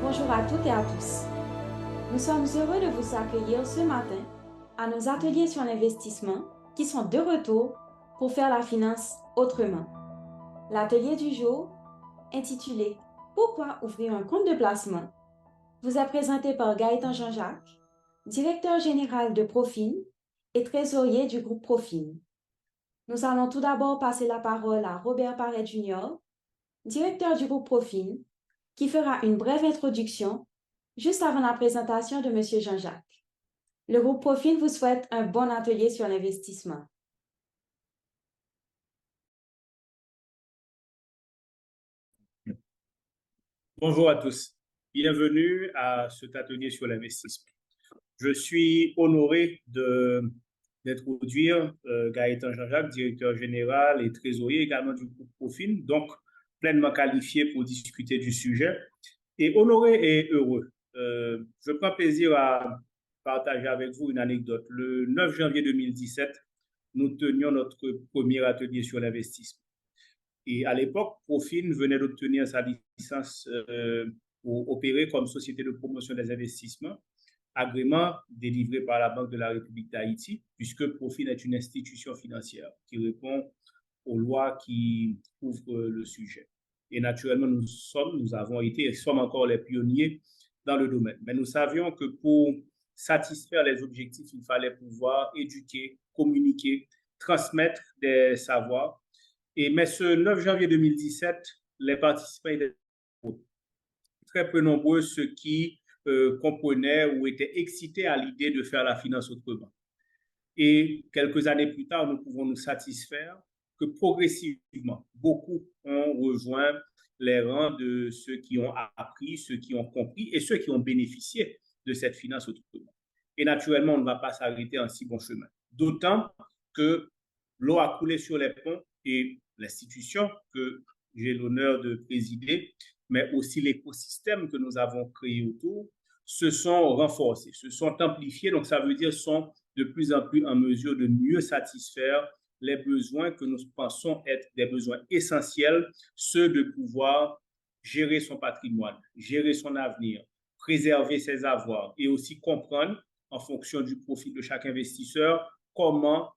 Bonjour à toutes et à tous. Nous sommes heureux de vous accueillir ce matin à nos ateliers sur l'investissement qui sont de retour pour faire la finance autrement. L'atelier du jour, intitulé Pourquoi ouvrir un compte de placement, vous est présenté par Gaëtan Jean-Jacques, directeur général de Profin et trésorier du groupe Profin. Nous allons tout d'abord passer la parole à Robert Paré Jr., directeur du groupe Profin, qui fera une brève introduction juste avant la présentation de M. Jean-Jacques. Le groupe Profin vous souhaite un bon atelier sur l'investissement. Bonjour à tous. Bienvenue à cet atelier sur l'investissement. Je suis honoré d'introduire Gaëtan Jean-Jacques, directeur général et trésorier également du groupe Profin, donc pleinement qualifié pour discuter du sujet. Et honoré et heureux, je prends plaisir à partager avec vous une anecdote. Le 9 janvier 2017, nous tenions notre premier atelier sur l'investissement. Et à l'époque, Profin venait d'obtenir sa licence pour opérer comme société de promotion des investissements, agrément délivré par la Banque de la République d'Haïti, puisque Profin est une institution financière qui répond aux lois qui couvrent le sujet. Et naturellement, nous avons été et sommes encore les pionniers dans le domaine. Mais nous savions que pour satisfaire les objectifs, il fallait pouvoir éduquer, communiquer, transmettre des savoirs. Mais ce 9 janvier 2017, les participants étaient très peu nombreux, ceux qui comprenaient ou étaient excités à l'idée de faire la finance autrement. Et quelques années plus tard, nous pouvons nous satisfaire que progressivement, beaucoup ont rejoint les rangs de ceux qui ont appris, ceux qui ont compris et ceux qui ont bénéficié de cette finance autrement. Et naturellement, on ne va pas s'arrêter en si bon chemin. D'autant que l'eau a coulé sur les ponts et l'institution que j'ai l'honneur de présider, mais aussi l'écosystème que nous avons créé autour, se sont renforcés, se sont amplifiés. Donc, ça veut dire sont de plus en plus en mesure de mieux satisfaire les besoins que nous pensons être des besoins essentiels, ceux de pouvoir gérer son patrimoine, gérer son avenir, préserver ses avoirs et aussi comprendre, en fonction du profil de chaque investisseur, comment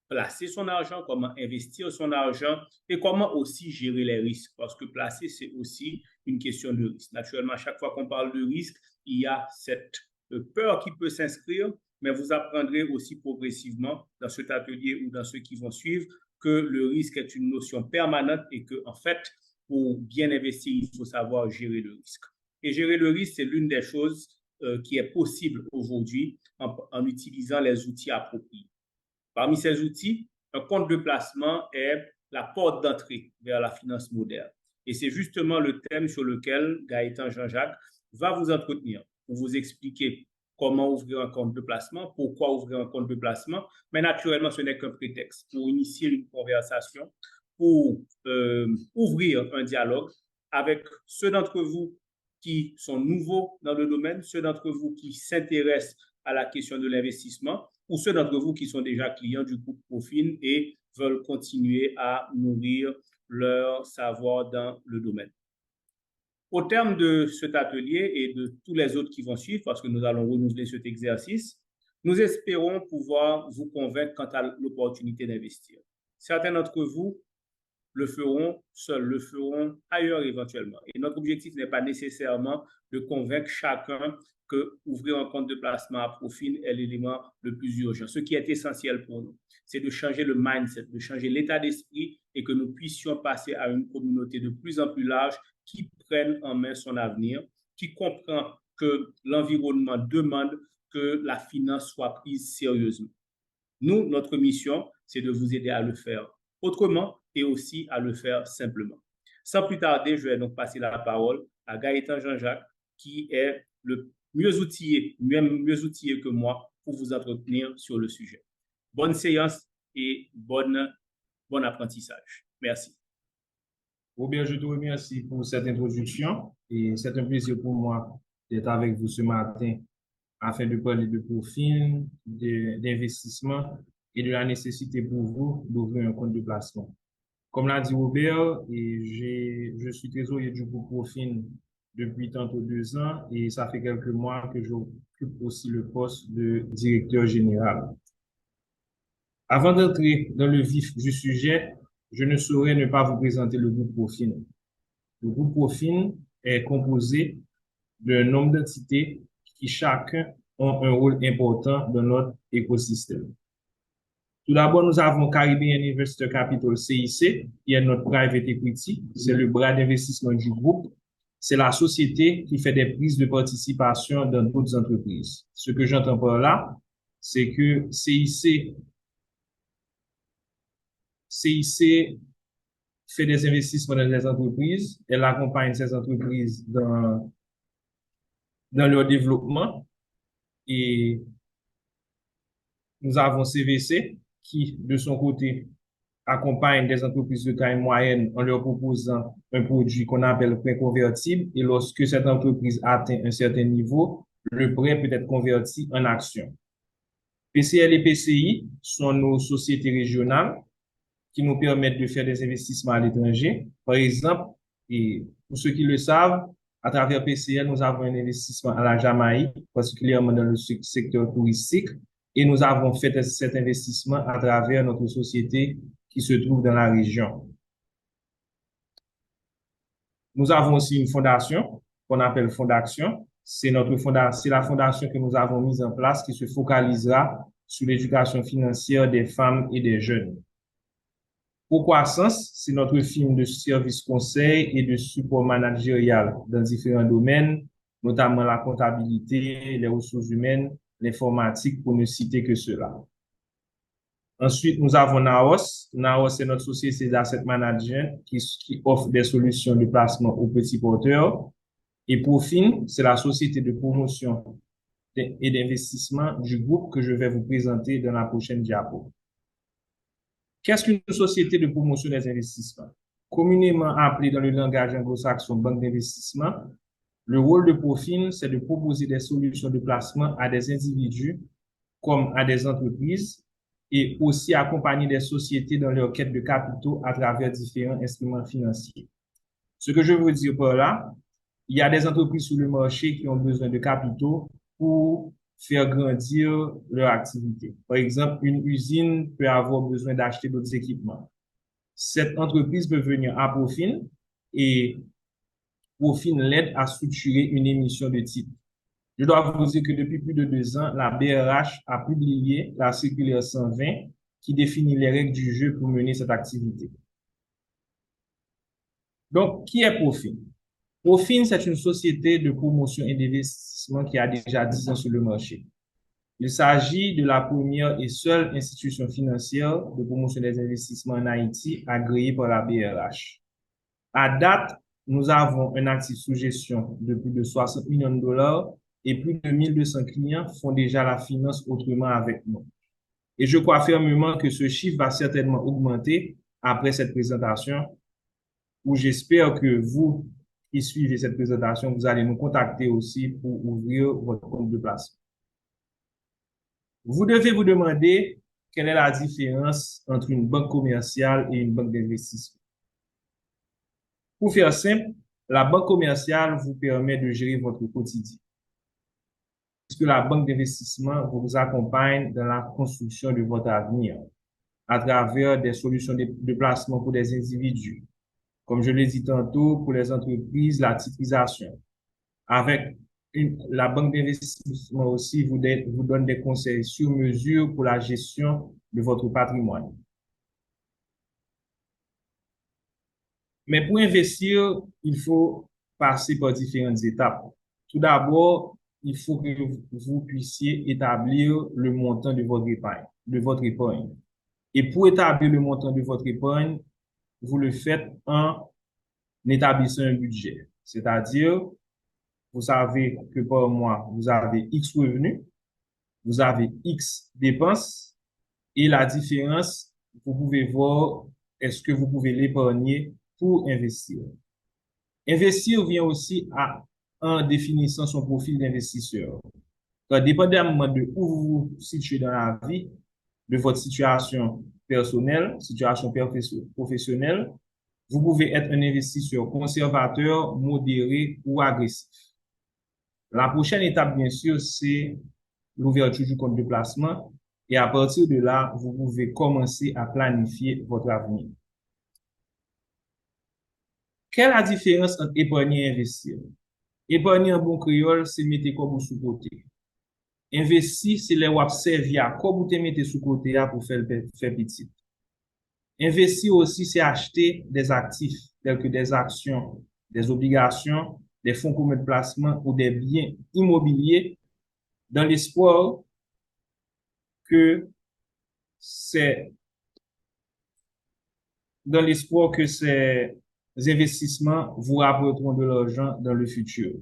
placer son argent, comment investir son argent et comment aussi gérer les risques. Parce que placer, c'est aussi une question de risque. Naturellement, à chaque fois qu'on parle de risque, il y a cette peur qui peut s'inscrire, mais vous apprendrez aussi progressivement dans cet atelier ou dans ceux qui vont suivre que le risque est une notion permanente et que, en fait, pour bien investir, il faut savoir gérer le risque. Et gérer le risque, c'est l'une des choses qui est possible aujourd'hui en utilisant les outils appropriés. Parmi ces outils, un compte de placement est la porte d'entrée vers la finance moderne. Et c'est justement le thème sur lequel Gaëtan Jean-Jacques va vous entretenir pour vous expliquer comment ouvrir un compte de placement, pourquoi ouvrir un compte de placement. Mais naturellement, ce n'est qu'un prétexte pour initier une conversation, pour ouvrir un dialogue avec ceux d'entre vous qui sont nouveaux dans le domaine, ceux d'entre vous qui s'intéressent à la question de l'investissement, ou ceux d'entre vous qui sont déjà clients du groupe Profin et veulent continuer à nourrir leur savoir dans le domaine. Au terme de cet atelier et de tous les autres qui vont suivre, parce que nous allons renouveler cet exercice, nous espérons pouvoir vous convaincre quant à l'opportunité d'investir. Certains d'entre vous le feront seuls, le feront ailleurs éventuellement. Et notre objectif n'est pas nécessairement de convaincre chacun que ouvrir un compte de placement à Profin est l'élément le plus urgent. Ce qui est essentiel pour nous, c'est de changer le mindset, de changer l'état d'esprit et que nous puissions passer à une communauté de plus en plus large qui prenne en main son avenir, qui comprend que l'environnement demande que la finance soit prise sérieusement. Nous, notre mission, c'est de vous aider à le faire autrement et aussi à le faire simplement. Sans plus tarder, je vais donc passer la parole à Gaëtan Jean-Jacques, qui est le mieux outillé, même mieux outillé que moi pour vous entretenir sur le sujet. Bonne séance et bon apprentissage. Merci. Robert, je te remercie pour cette introduction et c'est un plaisir pour moi d'être avec vous ce matin afin de parler de Profin, d'investissement et de la nécessité pour vous d'ouvrir un compte de placement. Comme l'a dit Robert, je suis trésorier du groupe Profin depuis tantôt 2 ans et ça fait quelques mois que j'occupe aussi le poste de directeur général. Avant d'entrer dans le vif du sujet, je ne saurais ne pas vous présenter le groupe Profin. Le groupe Profin est composé d'un nombre d'entités qui chacun ont un rôle important dans notre écosystème. Tout d'abord, nous avons Caribbean Investor Capital CIC, qui est notre private equity. C'est le bras d'investissement du groupe. C'est la société qui fait des prises de participation dans d'autres entreprises. Ce que j'entends par là, c'est que CIC fait des investissements dans les entreprises. Elle accompagne ces entreprises dans leur développement. Et nous avons CVC qui, de son côté, accompagne des entreprises de taille moyenne en leur proposant un produit qu'on appelle prêt convertible. Et lorsque cette entreprise atteint un certain niveau, le prêt peut être converti en action. PCL et PCI sont nos sociétés régionales qui nous permettent de faire des investissements à l'étranger. Par exemple, et pour ceux qui le savent, à travers PCL, nous avons un investissement à la Jamaïque, particulièrement dans le secteur touristique, et nous avons fait cet investissement à travers notre société qui se trouve dans la région. Nous avons aussi une fondation qu'on appelle Fondation. C'est la fondation que nous avons mise en place qui se focalisera sur l'éducation financière des femmes et des jeunes. ProCroissance, c'est notre firme de services conseil et de support managérial dans différents domaines, notamment la comptabilité, les ressources humaines, l'informatique, pour ne citer que cela. Ensuite, nous avons Naos. Naos, c'est notre société d'asset management qui offre des solutions de placement aux petits porteurs. Et Profin, c'est la société de promotion et d'investissement du groupe que je vais vous présenter dans la prochaine diapo. Qu'est-ce qu'une société de promotion des investissements? Communément appelée dans le langage anglo-saxon banque d'investissement, le rôle de Profin, c'est de proposer des solutions de placement à des individus comme à des entreprises et aussi accompagner des sociétés dans leur quête de capitaux à travers différents instruments financiers. Ce que je veux dire par là, il y a des entreprises sur le marché qui ont besoin de capitaux pour faire grandir leur activité. Par exemple, une usine peut avoir besoin d'acheter d'autres équipements. Cette entreprise peut venir à Profin et Profin l'aide à structurer une émission de titres. Je dois vous dire que depuis plus de 2 ans, la BRH a publié la circulaire 120 qui définit les règles du jeu pour mener cette activité. Donc, qui est Profin? Profin, c'est une société de promotion et d'investissement qui a déjà 10 ans sur le marché. Il s'agit de la première et seule institution financière de promotion des investissements en Haïti agréée par la BRH. À date, nous avons un actif sous gestion de plus de 60 millions de dollars et plus de 1200 clients font déjà la finance autrement avec nous. Et je crois fermement que ce chiffre va certainement augmenter après cette présentation, où j'espère que vous qui suivez cette présentation, vous allez nous contacter aussi pour ouvrir votre compte de placement. Vous devez vous demander quelle est la différence entre une banque commerciale et une banque d'investissement. Pour faire simple, la banque commerciale vous permet de gérer votre quotidien, puisque la banque d'investissement vous accompagne dans la construction de votre avenir à travers des solutions de placement pour des individus. Comme je l'ai dit tantôt, pour les entreprises, la titrisation. Avec la banque d'investissement aussi vous donne des conseils sur mesure pour la gestion de votre patrimoine. Mais pour investir, il faut passer par différentes étapes. Tout d'abord, il faut que vous puissiez établir le montant de votre épargne. Et pour établir le montant de votre épargne, vous le faites en établissant un budget. C'est-à-dire, vous savez que par mois, vous avez X revenus, vous avez X dépenses, et la différence, vous pouvez voir, est-ce que vous pouvez l'épargner pour investir. Investir vient aussi en définissant son profil d'investisseur. Dépendamment de où vous vous situez dans la vie, de votre situation personnelle, situation professionnelle, Vous pouvez être un investisseur conservateur, modéré ou agressif. La prochaine étape, bien sûr, c'est l'ouverture du compte de placement. Et à partir de là, vous pouvez commencer à planifier votre avenir. Quelle est la différence entre épargner et investir? Épargner en bon créole, c'est mettre comme sous côté. Investir, c'est les wap servir comme vous te mettez sous côté pour faire petit. Investir aussi, c'est acheter des actifs tels que des actions, des obligations, des fonds communs de placement ou des biens immobiliers dans l'espoir que c'est ces investissements vous rapporteront de l'argent dans le futur.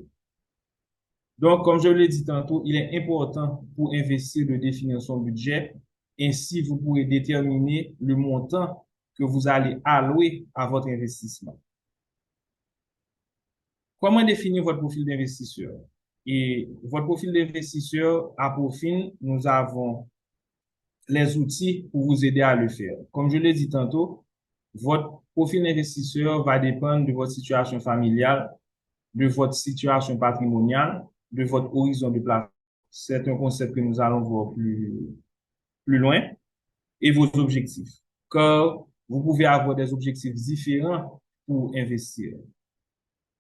Donc, comme je l'ai dit tantôt, il est important pour investir de définir son budget. Ainsi, vous pourrez déterminer le montant que vous allez allouer à votre investissement. Comment définir votre profil d'investisseur? Et votre profil d'investisseur, à profil, nous avons les outils pour vous aider à le faire. Comme je l'ai dit tantôt, votre profil d'investisseur va dépendre de votre situation familiale, de votre situation patrimoniale, de votre horizon de placement. C'est un concept que nous allons voir plus loin, et vos objectifs. Car vous pouvez avoir des objectifs différents pour investir.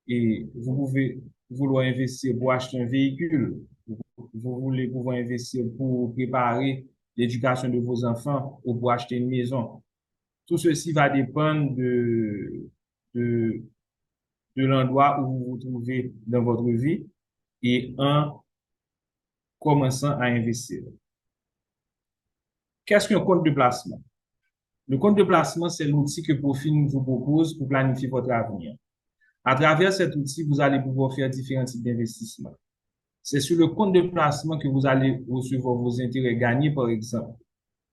Et vous pouvez vouloir investir pour acheter un véhicule. Vous voulez pouvoir investir pour préparer l'éducation de vos enfants ou pour acheter une maison. Tout ceci va dépendre de, de l'endroit où vous vous trouvez dans votre vie et en commençant à investir. Qu'est-ce qu'un compte de placement? Le compte de placement, c'est l'outil que Profin vous propose pour planifier votre avenir. À travers cet outil, vous allez pouvoir faire différents types d'investissements. C'est sur le compte de placement que vous allez recevoir vos intérêts gagnés, par exemple.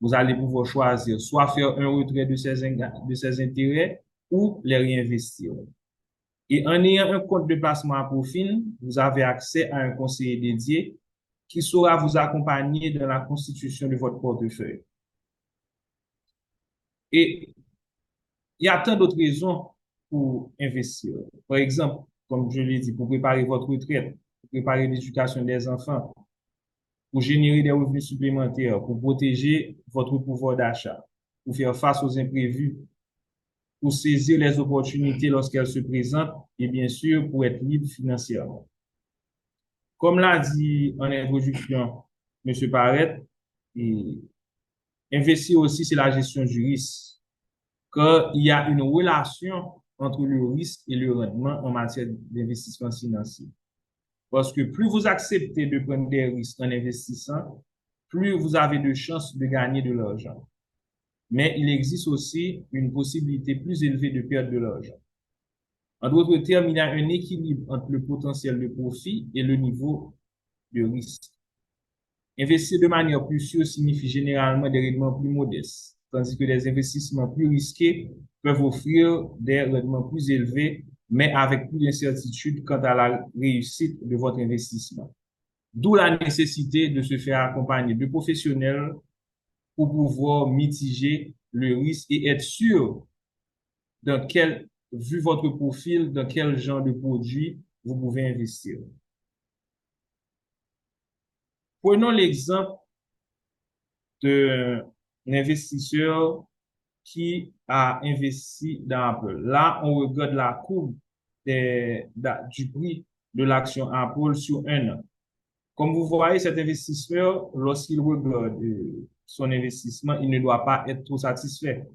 Vous allez pouvoir choisir soit faire un retrait de ces intérêts ou les réinvestir. Et en ayant un compte de placement à Profin, vous avez accès à un conseiller dédié qui saura vous accompagner dans la constitution de votre portefeuille. Et il y a tant d'autres raisons pour investir. Par exemple, comme je l'ai dit, pour préparer votre retraite, pour préparer l'éducation des enfants, pour générer des revenus supplémentaires, pour protéger votre pouvoir d'achat, pour faire face aux imprévus, pour saisir les opportunités lorsqu'elles se présentent et bien sûr pour être libre financièrement. Comme l'a dit en introduction M. Parrett, investir aussi, c'est la gestion du risque. Car il y a une relation entre le risque et le rendement en matière d'investissement financier. Parce que plus vous acceptez de prendre des risques en investissant, plus vous avez de chances de gagner de l'argent. Mais il existe aussi une possibilité plus élevée de perdre de l'argent. En d'autres termes, il y a un équilibre entre le potentiel de profit et le niveau de risque. Investir de manière plus sûre signifie généralement des rendements plus modestes, tandis que les investissements plus risqués peuvent offrir des rendements plus élevés, mais avec plus d'incertitude quant à la réussite de votre investissement. D'où la nécessité de se faire accompagner de professionnels pour pouvoir mitiger le risque et être sûr vu votre profil, dans quel genre de produit vous pouvez investir. Prenons l'exemple d'un investisseur qui a investi dans Apple. Là, on regarde la courbe du prix de l'action Apple sur un an. Comme vous voyez, cet investisseur, lorsqu'il regarde son investissement, il ne doit pas être trop satisfait.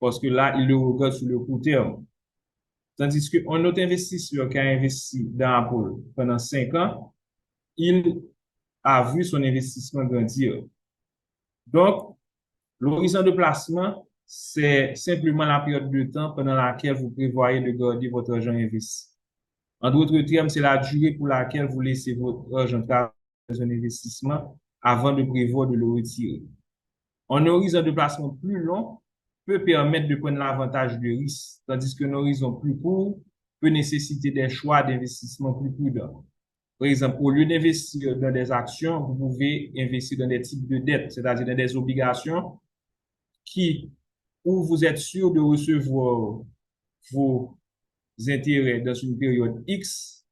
Parce que là, il le regarde sur le court terme. Tandis qu'un autre investisseur qui a investi dans Apple pendant 5 ans, il a vu son investissement grandir. Donc, l'horizon de placement, c'est simplement la période de temps pendant laquelle vous prévoyez de garder votre argent investi. En d'autres termes, c'est la durée pour laquelle vous laissez votre argent travailler dans un investissement avant de prévoir de le retirer. Un horizon de placement plus long peut permettre de prendre l'avantage de risque, tandis qu'un horizon plus court peut nécessiter des choix d'investissement plus prudents. Par exemple, au lieu d'investir dans des actions, vous pouvez investir dans des types de dettes, c'est-à-dire dans des obligations où vous êtes sûr de recevoir vos intérêts dans une période X,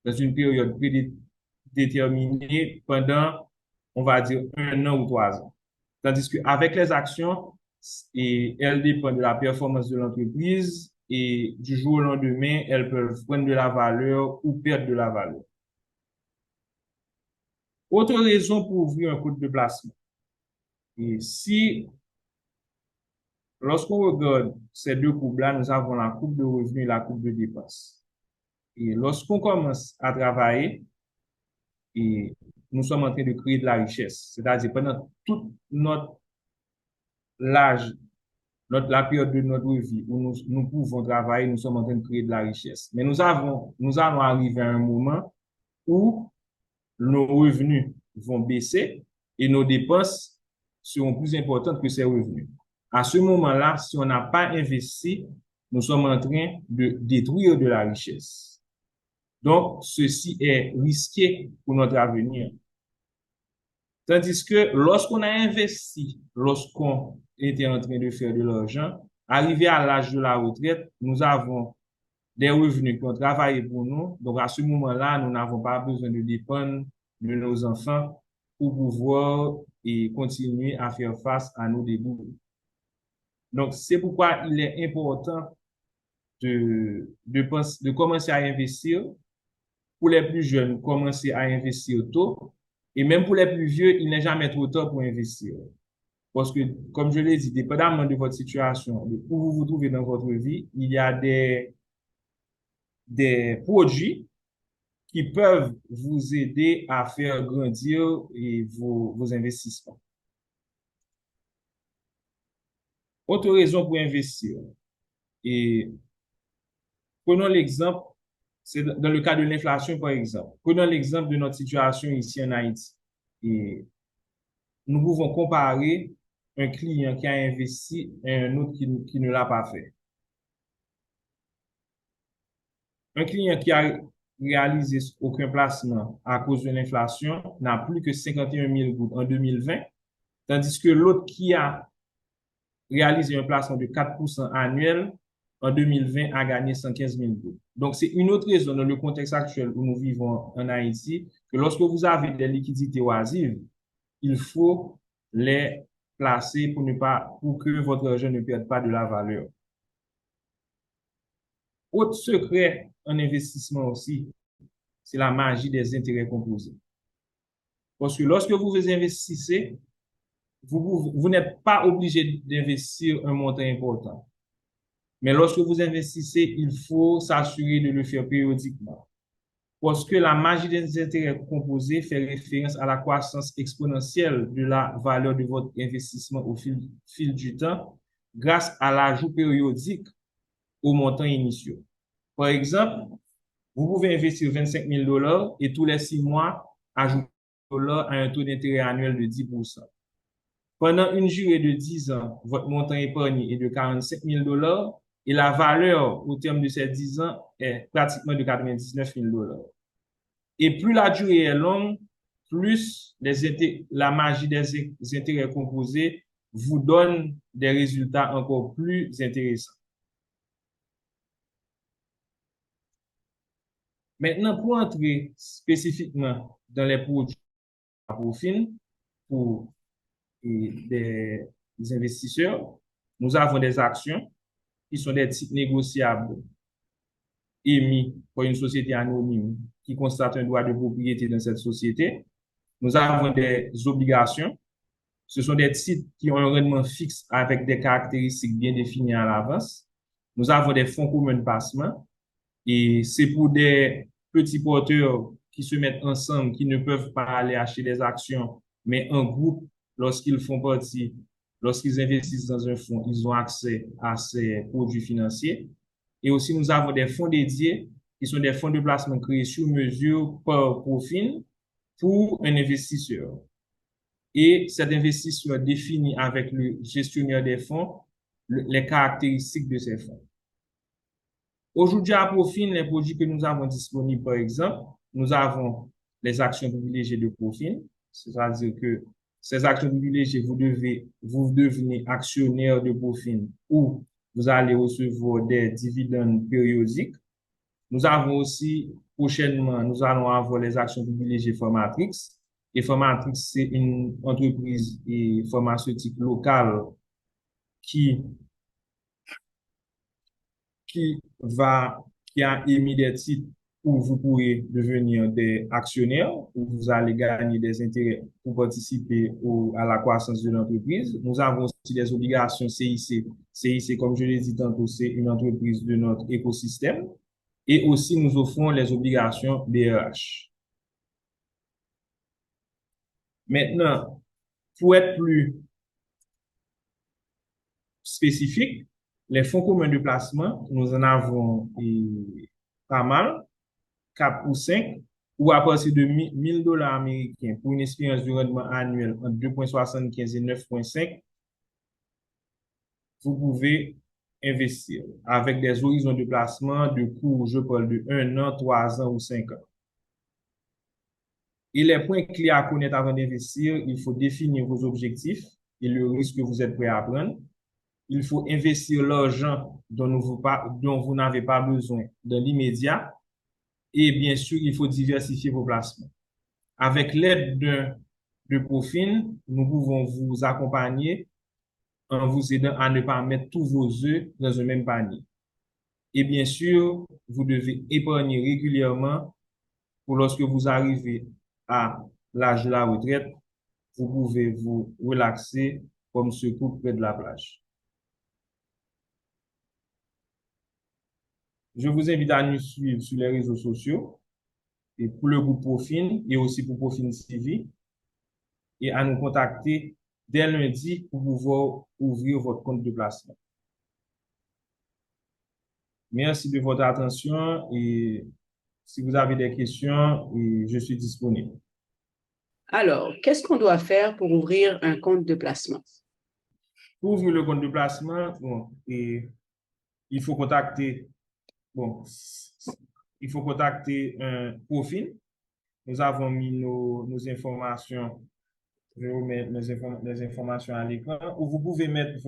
dans une période prédéterminée pendant, on va dire, 1 an ou 3 ans. Tandis qu'avec les actions, elles dépendent de la performance de l'entreprise et du jour au lendemain, elles peuvent prendre de la valeur ou perdre de la valeur. Autre raison pour ouvrir un compte de placement. Et si, lorsqu'on regarde ces deux courbes-là, nous avons la courbe de revenus et la courbe de dépenses. Et lorsqu'on commence à travailler, et nous sommes en train de créer de la richesse, c'est-à-dire pendant toute notre l'âge, la période de notre vie où nous pouvons travailler, nous sommes en train de créer de la richesse. Mais nous allons arriver à un moment où nos revenus vont baisser et nos dépenses seront plus importantes que ces revenus. À ce moment-là, si on n'a pas investi, nous sommes en train de détruire de la richesse. Donc, ceci est risqué pour notre avenir. Tandis que lorsqu'on a investi, lorsqu'on était en train de faire de l'argent, arrivé à l'âge de la retraite, nous avons des revenus qui ont travaillé pour nous. Donc, à ce moment-là, nous n'avons pas besoin de dépendre de nos enfants pour pouvoir et continuer à faire face à nos débours. Donc, c'est pourquoi il est important de commencer à investir. Pour les plus jeunes, commencer à investir tôt. Et même pour les plus vieux, il n'est jamais trop tard pour investir. Parce que, comme je l'ai dit, dépendamment de votre situation, de où vous vous trouvez dans votre vie, il y a des produits qui peuvent vous aider à faire grandir vos investissements. Autre raison pour investir. Et prenons l'exemple, c'est dans le cas de l'inflation, par exemple. Prenons l'exemple de notre situation ici en Haïti. Et nous pouvons comparer un client qui a investi et un autre qui ne l'a pas fait. Un client qui a réalisé aucun placement à cause de l'inflation n'a plus que 51 000 gouttes en 2020, tandis que l'autre qui a réalisé un placement de 4% annuel en 2020 a gagné 115 000 gouttes. Donc, c'est une autre raison dans le contexte actuel où nous vivons en Haïti que lorsque vous avez des liquidités oisives, il faut les placer pour que votre argent ne perde pas de la valeur. Autre secret en investissement aussi, c'est la magie des intérêts composés. Parce que lorsque vous investissez, vous n'êtes pas obligé d'investir un montant important. Mais lorsque vous investissez, il faut s'assurer de le faire périodiquement. Parce que la magie des intérêts composés fait référence à la croissance exponentielle de la valeur de votre investissement au fil du temps grâce à l'ajout périodique aux montants initiaux. Par exemple, vous pouvez investir 25 000 $ et tous les 6 mois, ajouter $, à un taux d'intérêt annuel de 10%. Pendant une durée de 10 ans, votre montant épargné est de 45 000 $ et la valeur au terme de ces 10 ans est pratiquement de 99 000 $. Et plus la durée est longue, plus la magie des intérêts composés vous donne des résultats encore plus intéressants. Maintenant, pour entrer spécifiquement dans les produits à profil pour des investisseurs, nous avons des actions qui sont des titres négociables émis par une société anonyme qui constate un droit de propriété dans cette société. Nous avons des obligations. Ce sont des titres qui ont un rendement fixe avec des caractéristiques bien définies à l'avance. Nous avons des fonds communs de placement et c'est pour des petits porteurs qui se mettent ensemble, qui ne peuvent pas aller acheter des actions, mais en groupe, lorsqu'ils investissent dans un fonds, ils ont accès à ces produits financiers. Et aussi, nous avons des fonds dédiés qui sont des fonds de placement créés sur mesure par profil pour un investisseur. Et cet investisseur définit avec le gestionnaire des fonds les caractéristiques de ces fonds. Aujourd'hui, à Profil, les produits que nous avons disponibles, par exemple, nous avons les actions privilégiées de Profil, c'est-à-dire que ces actions privilégiées, vous devenez actionnaire de Profil ou vous allez recevoir des dividendes périodiques. Nous avons aussi, prochainement, nous allons avoir les actions privilégiées Formatrix. Et Formatrix, c'est une entreprise et pharmaceutique locale qui, qui a émis des titres où vous pourrez devenir des actionnaires, où vous allez gagner des intérêts pour participer à la croissance de l'entreprise. Nous avons aussi des obligations CIC. CIC, comme je l'ai dit tantôt, c'est une entreprise de notre écosystème. Et aussi, nous offrons les obligations BRH. Maintenant, pour être plus spécifique, les fonds communs de placement, nous en avons pas mal, 4 ou 5, ou à partir de 1000 dollars américains pour une expérience de rendement annuel entre 2,75 et 9,5, vous pouvez investir avec des horizons de placement de cours, je parle de 1 an, 3 ans ou 5 ans. Et les points clés à connaître avant d'investir, il faut définir vos objectifs et le risque que vous êtes prêt à prendre. Il faut investir l'argent dont vous n'avez pas besoin dans l'immédiat. Et bien sûr, il faut diversifier vos placements. Avec l'aide de Profin, nous pouvons vous accompagner en vous aidant à ne pas mettre tous vos œufs dans un même panier. Et bien sûr, vous devez épargner régulièrement pour lorsque vous arrivez à l'âge de la retraite, vous pouvez vous relaxer comme ce couple près de la plage. Je vous invite à nous suivre sur les réseaux sociaux et pour le groupe Profin et aussi pour Profin TV et à nous contacter dès lundi pour pouvoir ouvrir votre compte de placement. Merci de votre attention et si vous avez des questions, je suis disponible. Alors, qu'est-ce qu'on doit faire pour ouvrir un compte de placement? Pour ouvrir le compte de placement, il faut contacter, un Profin. Nous avons mis nos informations, je vais vous mettre les informations à l'écran, ou vous pouvez mettre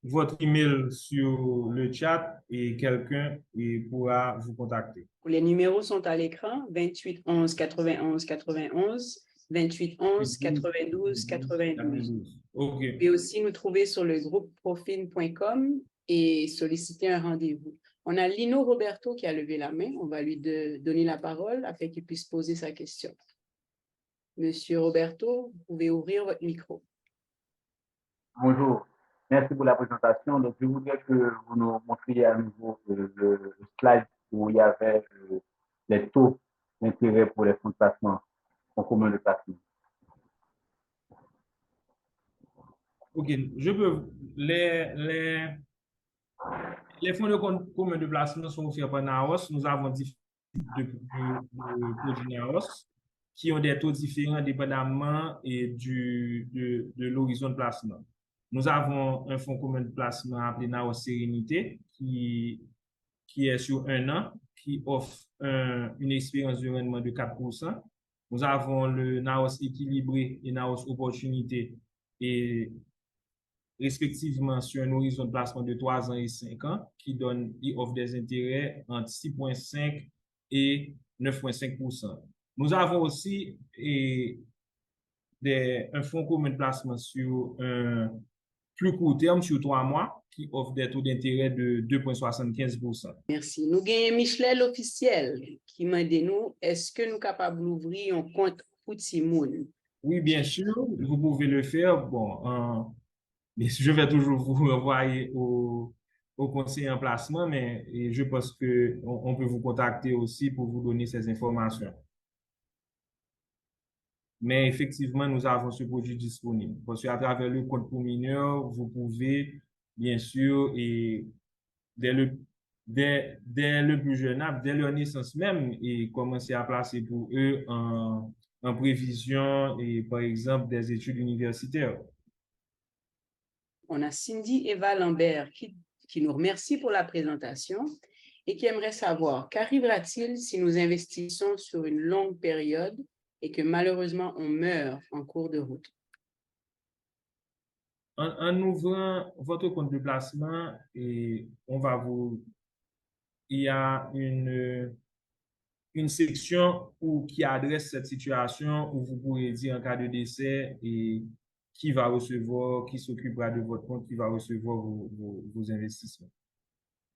votre email sur le chat et quelqu'un pourra vous contacter. Les numéros sont à l'écran, 28 11 91 91, 28 11 92 92. OK. Vous pouvez aussi nous trouver sur le groupe profin.com et solliciter un rendez-vous. On a Lino Roberto qui a levé la main. On va lui donner la parole afin qu'il puisse poser sa question. Monsieur Roberto, vous pouvez ouvrir votre micro. Bonjour, merci pour la présentation. Donc, je voudrais que vous nous montriez à nouveau le slide où il y avait les taux d'intérêt pour les fonds de placement en commun de placement. OK, je peux. Les fonds de commun de placement sont offerts par NAOS. Nous avons différents types de produits NAOS qui ont des taux différents dépendamment de l'horizon de placement. Nous avons un fonds commun de placement appelé NAOS Sérénité qui est sur 1 an, qui offre une expérience de rendement de 4%. Nous avons le NAOS Équilibré et NAOS Opportunité et respectivement sur un horizon de placement de 3 ans et 5 ans, qui offre des intérêts entre 6,5 et 9,5%. Nous avons aussi un fonds commun de placement sur un plus court terme, sur 3 mois, qui offre des taux d'intérêt de 2,75%. Merci. Nous avons Michel officiel qui m'a dit nous, est-ce que nous sommes capables d'ouvrir un compte pour Timoun? Oui, bien sûr, vous pouvez le faire. Mais je vais toujours vous envoyer au conseiller en placement, mais je pense qu'on peut vous contacter aussi pour vous donner ces informations. Mais effectivement, nous avons ce produit disponible. Parce qu'à travers le compte pour mineurs, vous pouvez, bien sûr, et dès le plus jeune âge, dès leur naissance même, et commencer à placer pour eux en prévision, et par exemple, des études universitaires. On a Cindy Eva Lambert qui nous remercie pour la présentation et qui aimerait savoir qu'arrivera-t-il si nous investissons sur une longue période et que malheureusement on meurt en cours de route? en ouvrant votre compte de placement, et il y a une section qui adresse cette situation où vous pourrez dire en cas de décès et qui va recevoir, qui s'occupera de votre compte, qui va recevoir vos investissements.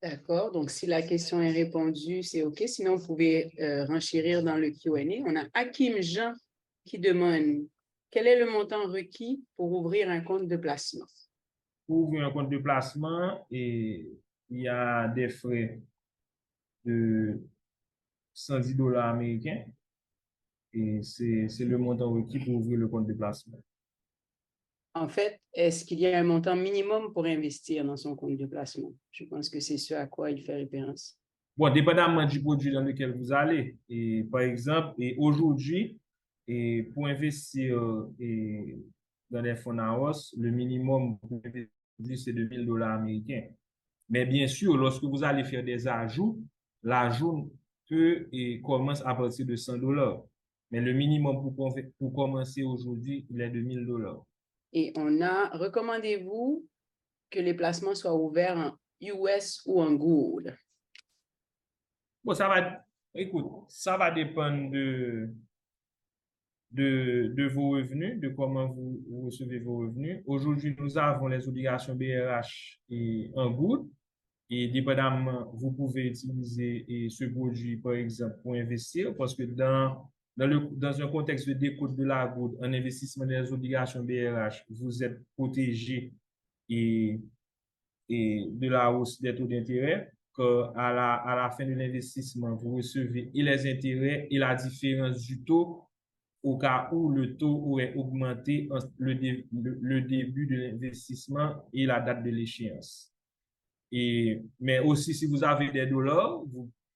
D'accord. Donc, si la question est répondue, c'est OK. Sinon, vous pouvez renchérir dans le Q&A. On a Hakim Jean qui demande quel est le montant requis pour ouvrir un compte de placement? Pour ouvrir un compte de placement, et il y a des frais de $110 américains et c'est le montant requis pour ouvrir le compte de placement. En fait, est-ce qu'il y a un montant minimum pour investir dans son compte de placement? Je pense que c'est ce à quoi il fait référence. Bon, dépendamment du produit dans lequel vous allez. Et par exemple, aujourd'hui, pour investir dans les fonds à hausse, le minimum pour investir, c'est de $1 000 américains. Mais bien sûr, lorsque vous allez faire des ajouts, l'ajout peut et commence à partir de $100. Mais le minimum pour commencer aujourd'hui, il est de $1 000. Et recommandez-vous que les placements soient ouverts en US ou en gold? Bon, écoute, ça va dépendre de vos revenus, de comment vous recevez vos revenus. Aujourd'hui, nous avons les obligations BRH en gold. Et dépendamment, vous pouvez utiliser ce produit, par exemple, pour investir, parce que dans un contexte de décote de la goutte, en investissement dans les obligations BRH, vous êtes protégé et de la hausse des taux d'intérêt, qu'à la fin de l'investissement, vous recevez et les intérêts et la différence du taux au cas où le taux aurait augmenté entre le début de l'investissement et la date de l'échéance. Mais aussi, si vous avez des dollars,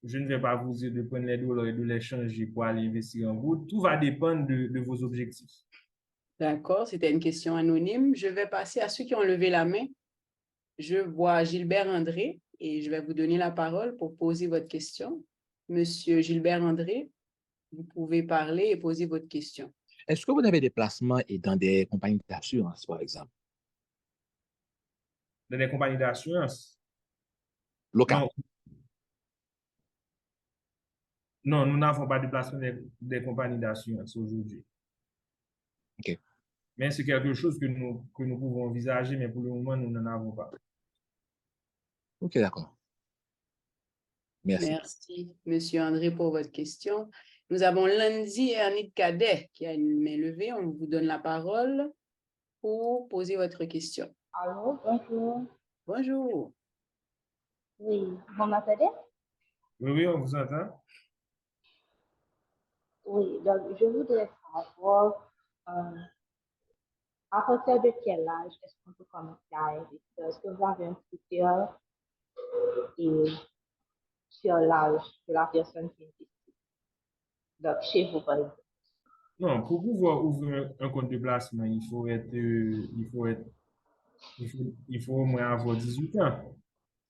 je ne vais pas vous dire de prendre les dollars et de les changer pour aller investir en bourse. Tout va dépendre de vos objectifs. D'accord, c'était une question anonyme. Je vais passer à ceux qui ont levé la main. Je vois Gilbert André et je vais vous donner la parole pour poser votre question. Monsieur Gilbert André, vous pouvez parler et poser votre question. Est-ce que vous avez des placements dans des compagnies d'assurance, par exemple? Dans des compagnies d'assurance? Locales? Non, nous n'avons pas de placement des compagnies d'assurance aujourd'hui. OK. Mais c'est quelque chose que nous pouvons envisager, mais pour le moment, nous n'en avons pas. OK, d'accord. Merci. Merci, Monsieur André, pour votre question. Nous avons Lundi et Anit Cadet qui a une main levée. On vous donne la parole pour poser votre question. Allô, bonjour. Bonjour. Oui, vous m'entendez? Oui, on vous entend. Oui, donc je voudrais savoir à partir de quel âge est-ce qu'on peut commencer à investir? Est-ce que vous avez un critère et sur l'âge de la personne qui investit? Donc, chez vous, par exemple. Non, pour pouvoir ouvrir un compte de placement, il faut au moins avoir 18 ans.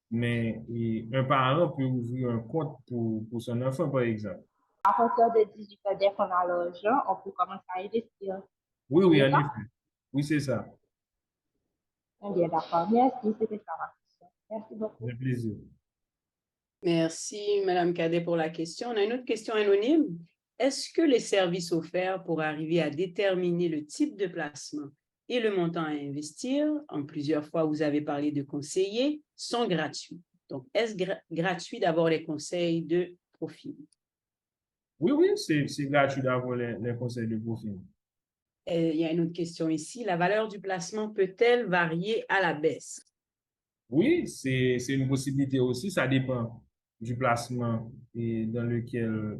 Mais un parent peut ouvrir un compte pour son enfant, par exemple. À partir de 18 ans, dès qu'on a l'argent, on peut commencer à investir. Oui, en effet. Oui, c'est ça. Bien, d'accord. Merci, c'était ça ma question. Merci beaucoup. C'est plaisir. Merci, Madame Cadet, pour la question. On a une autre question anonyme. Est-ce que les services offerts pour arriver à déterminer le type de placement et le montant à investir, en plusieurs fois vous avez parlé de conseillers, sont gratuits? Donc, est-ce gratuit d'avoir les conseils de profil? Oui, c'est gratuit d'avoir les conseils de profil. Il y a une autre question ici. La valeur du placement peut-elle varier à la baisse? Oui, c'est une possibilité aussi. Ça dépend du placement dans lequel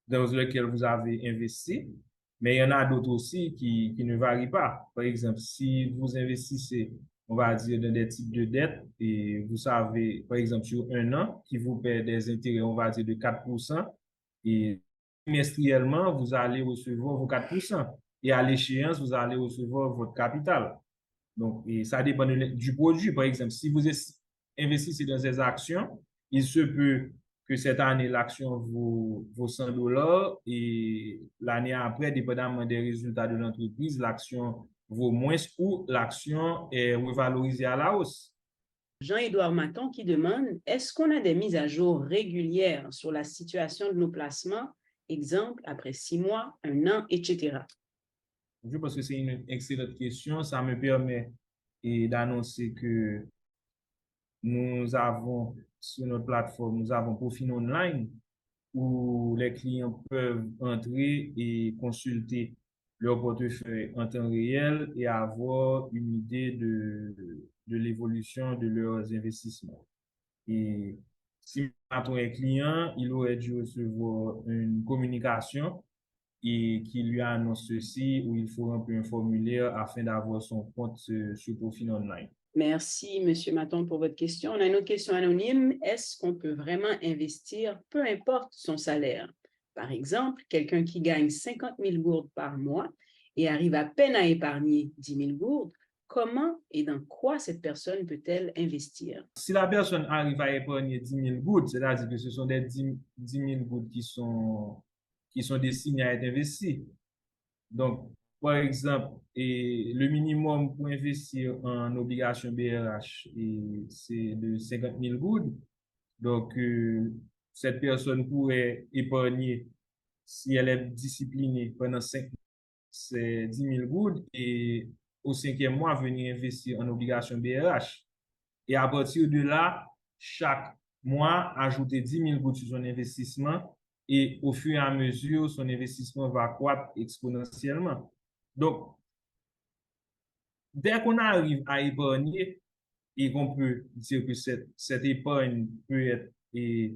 vous avez investi. Mais il y en a d'autres aussi qui ne varient pas. Par exemple, si vous investissez, on va dire, dans des types de dettes, et vous savez, par exemple, sur un an, qui vous paie des intérêts, on va dire, de 4%, et trimestriellement, vous allez recevoir vos 4%. Et à l'échéance, vous allez recevoir votre capital. Donc, et ça dépend du produit. Par exemple, si vous investissez dans des actions, il se peut que cette année, l'action vaut 100 dollars et l'année après, dépendamment des résultats de l'entreprise, l'action vaut moins ou l'action est revalorisée à la hausse. Jean-Édouard Maton qui demande, est-ce qu'on a des mises à jour régulières sur la situation de nos placements, exemple après 6 mois, 1 an, etc. Je pense que c'est une excellente question. Ça me permet d'annoncer que nous avons sur notre plateforme, nous avons Profil Online où les clients peuvent entrer et consulter leur portefeuille en temps réel et avoir une idée de l'évolution de leurs investissements. Et si maintenant un client, il aurait dû recevoir une communication et qui lui annonce ceci, où il faut remplir un formulaire afin d'avoir son compte sur Profil Online. Merci, M. Maton, pour votre question. On a une autre question anonyme. Est-ce qu'on peut vraiment investir, peu importe son salaire? Par exemple, quelqu'un qui gagne 50 000 gourdes par mois et arrive à peine à épargner 10 000 gourdes, comment et dans quoi cette personne peut-elle investir? Si la personne arrive à épargner 10 000 gourdes, c'est-à-dire que ce sont des 10 000 gourdes qui sont destinées à être investies. Donc, par exemple, le minimum pour investir en obligation BRH, c'est de 50 000 gourdes. Donc, cette personne pourrait épargner, si elle est disciplinée pendant 5 mois, c'est 10 000 gourdes et au 5e mois, venir investir en obligation BRH. Et à partir de là, chaque mois, ajouter 10 000 gourdes sur son investissement et au fur et à mesure, son investissement va croître exponentiellement. Donc, dès qu'on arrive à épargner et qu'on peut dire que cette épargne peut être, et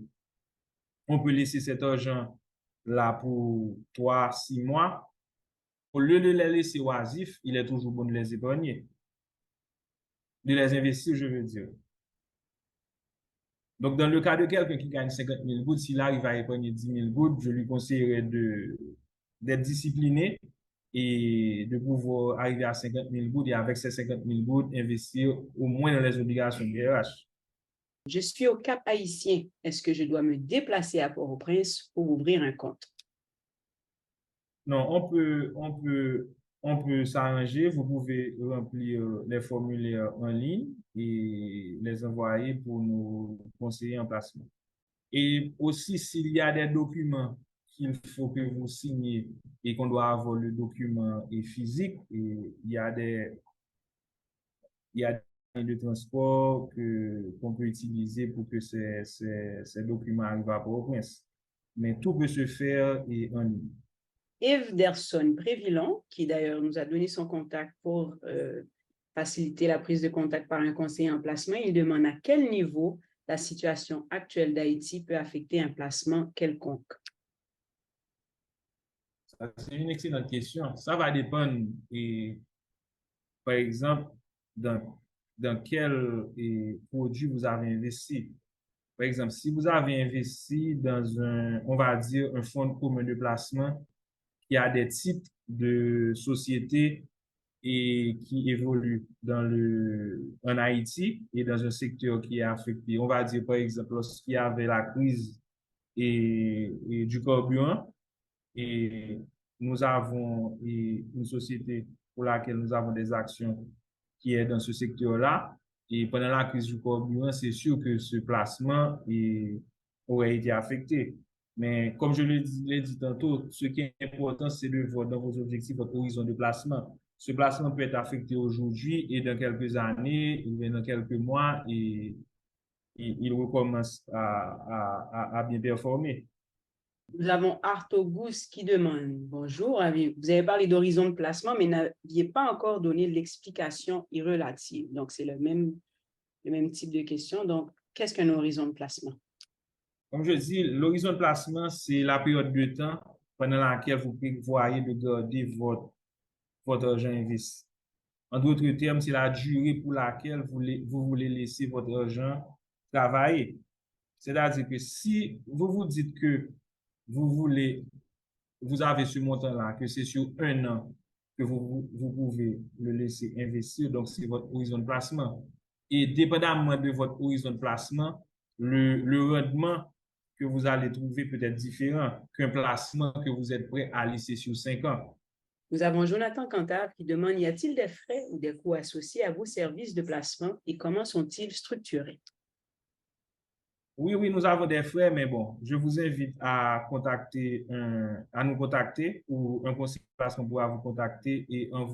on peut laisser cet argent là pour 3-6 mois, au lieu de les laisser oisifs, il est toujours bon de les épargner. De les investir, je veux dire. Donc, dans le cas de quelqu'un qui gagne 50 000 gourdes, s'il arrive à épargner 10 000 gourdes, je lui conseillerais d'être discipliné et de pouvoir arriver à 50 000 gourdes et avec ces 50 000 gourdes, investir au moins dans les obligations BRH. Je suis au Cap Haïtien. Est-ce que je dois me déplacer à Port-au-Prince pour ouvrir un compte? Non, on peut s'arranger. Vous pouvez remplir les formulaires en ligne et les envoyer pour nos conseillers en placement. Et aussi, s'il y a des documents qu'il faut que vous signiez et qu'on doit avoir le document physique, et il y a des moyens de transport qu'on peut utiliser pour que ces documents arrivent à Port-au-Prince. Mais tout peut se faire en ligne. Everson Prévilon, qui d'ailleurs nous a donné son contact pour faciliter la prise de contact par un conseiller en placement, il demande à quel niveau la situation actuelle d'Haïti peut affecter un placement quelconque. C'est une excellente question. Ça va dépendre, par exemple, dans quel produit vous avez investi. Par exemple, si vous avez investi dans on va dire, un fonds commun de placement qui a des types de sociétés et qui évoluent en Haïti et dans un secteur qui est affecté. On va dire, par exemple, lorsqu'il y avait la crise du carburant, et nous avons une société pour laquelle nous avons des actions qui est dans ce secteur-là. Et pendant la crise du carburant, c'est sûr que ce placement aurait été affecté. Mais comme je l'ai dit tantôt, ce qui est important, c'est de voir dans vos objectifs votre horizon de placement. Ce placement peut être affecté aujourd'hui et dans quelques années, ou dans quelques mois, et il recommence à bien performer. Nous avons Artogous qui demande, bonjour, vous avez parlé d'horizon de placement, mais n'aviez pas encore donné l'explication irrelative. Donc, c'est le même type de question. Donc, qu'est-ce qu'un horizon de placement? Comme je dis, l'horizon de placement, c'est la période de temps pendant laquelle vous prévoyez de garder votre argent investi. En d'autres termes, c'est la durée pour laquelle vous voulez laisser votre argent travailler. C'est-à-dire que si vous vous dites que vous avez ce montant-là, que c'est sur 1 an que vous pouvez le laisser investir, donc c'est votre horizon de placement. Et dépendamment de votre horizon de placement, le rendement que vous allez trouver peut-être différent qu'un placement que vous êtes prêt à laisser sur 5 ans. Nous avons Jonathan Cantard qui demande, y a-t-il des frais ou des coûts associés à vos services de placement et comment sont-ils structurés? Oui, oui, nous avons des frais, mais bon, je vous invite à à nous contacter ou un conseiller de placement pourra vous contacter et en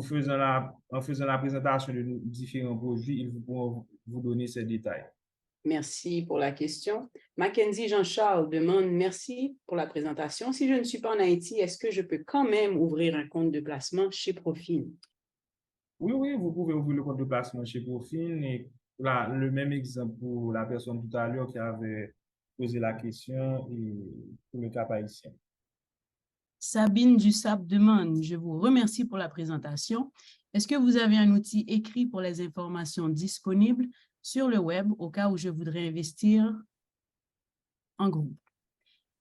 faisant la présentation de nos différents produits, ils pourront vous donner ces détails. Merci pour la question. Mackenzie Jean-Charles demande, merci pour la présentation. Si je ne suis pas en Haïti, est-ce que je peux quand même ouvrir un compte de placement chez Profin? Oui, oui, vous pouvez ouvrir le compte de placement chez Profin et là, le même exemple pour la personne tout à l'heure qui avait posé la question et pour le cas haïtien. Sabine Dussap demande, je vous remercie pour la présentation. Est-ce que vous avez un outil écrit pour les informations disponibles sur le web au cas où je voudrais investir en groupe?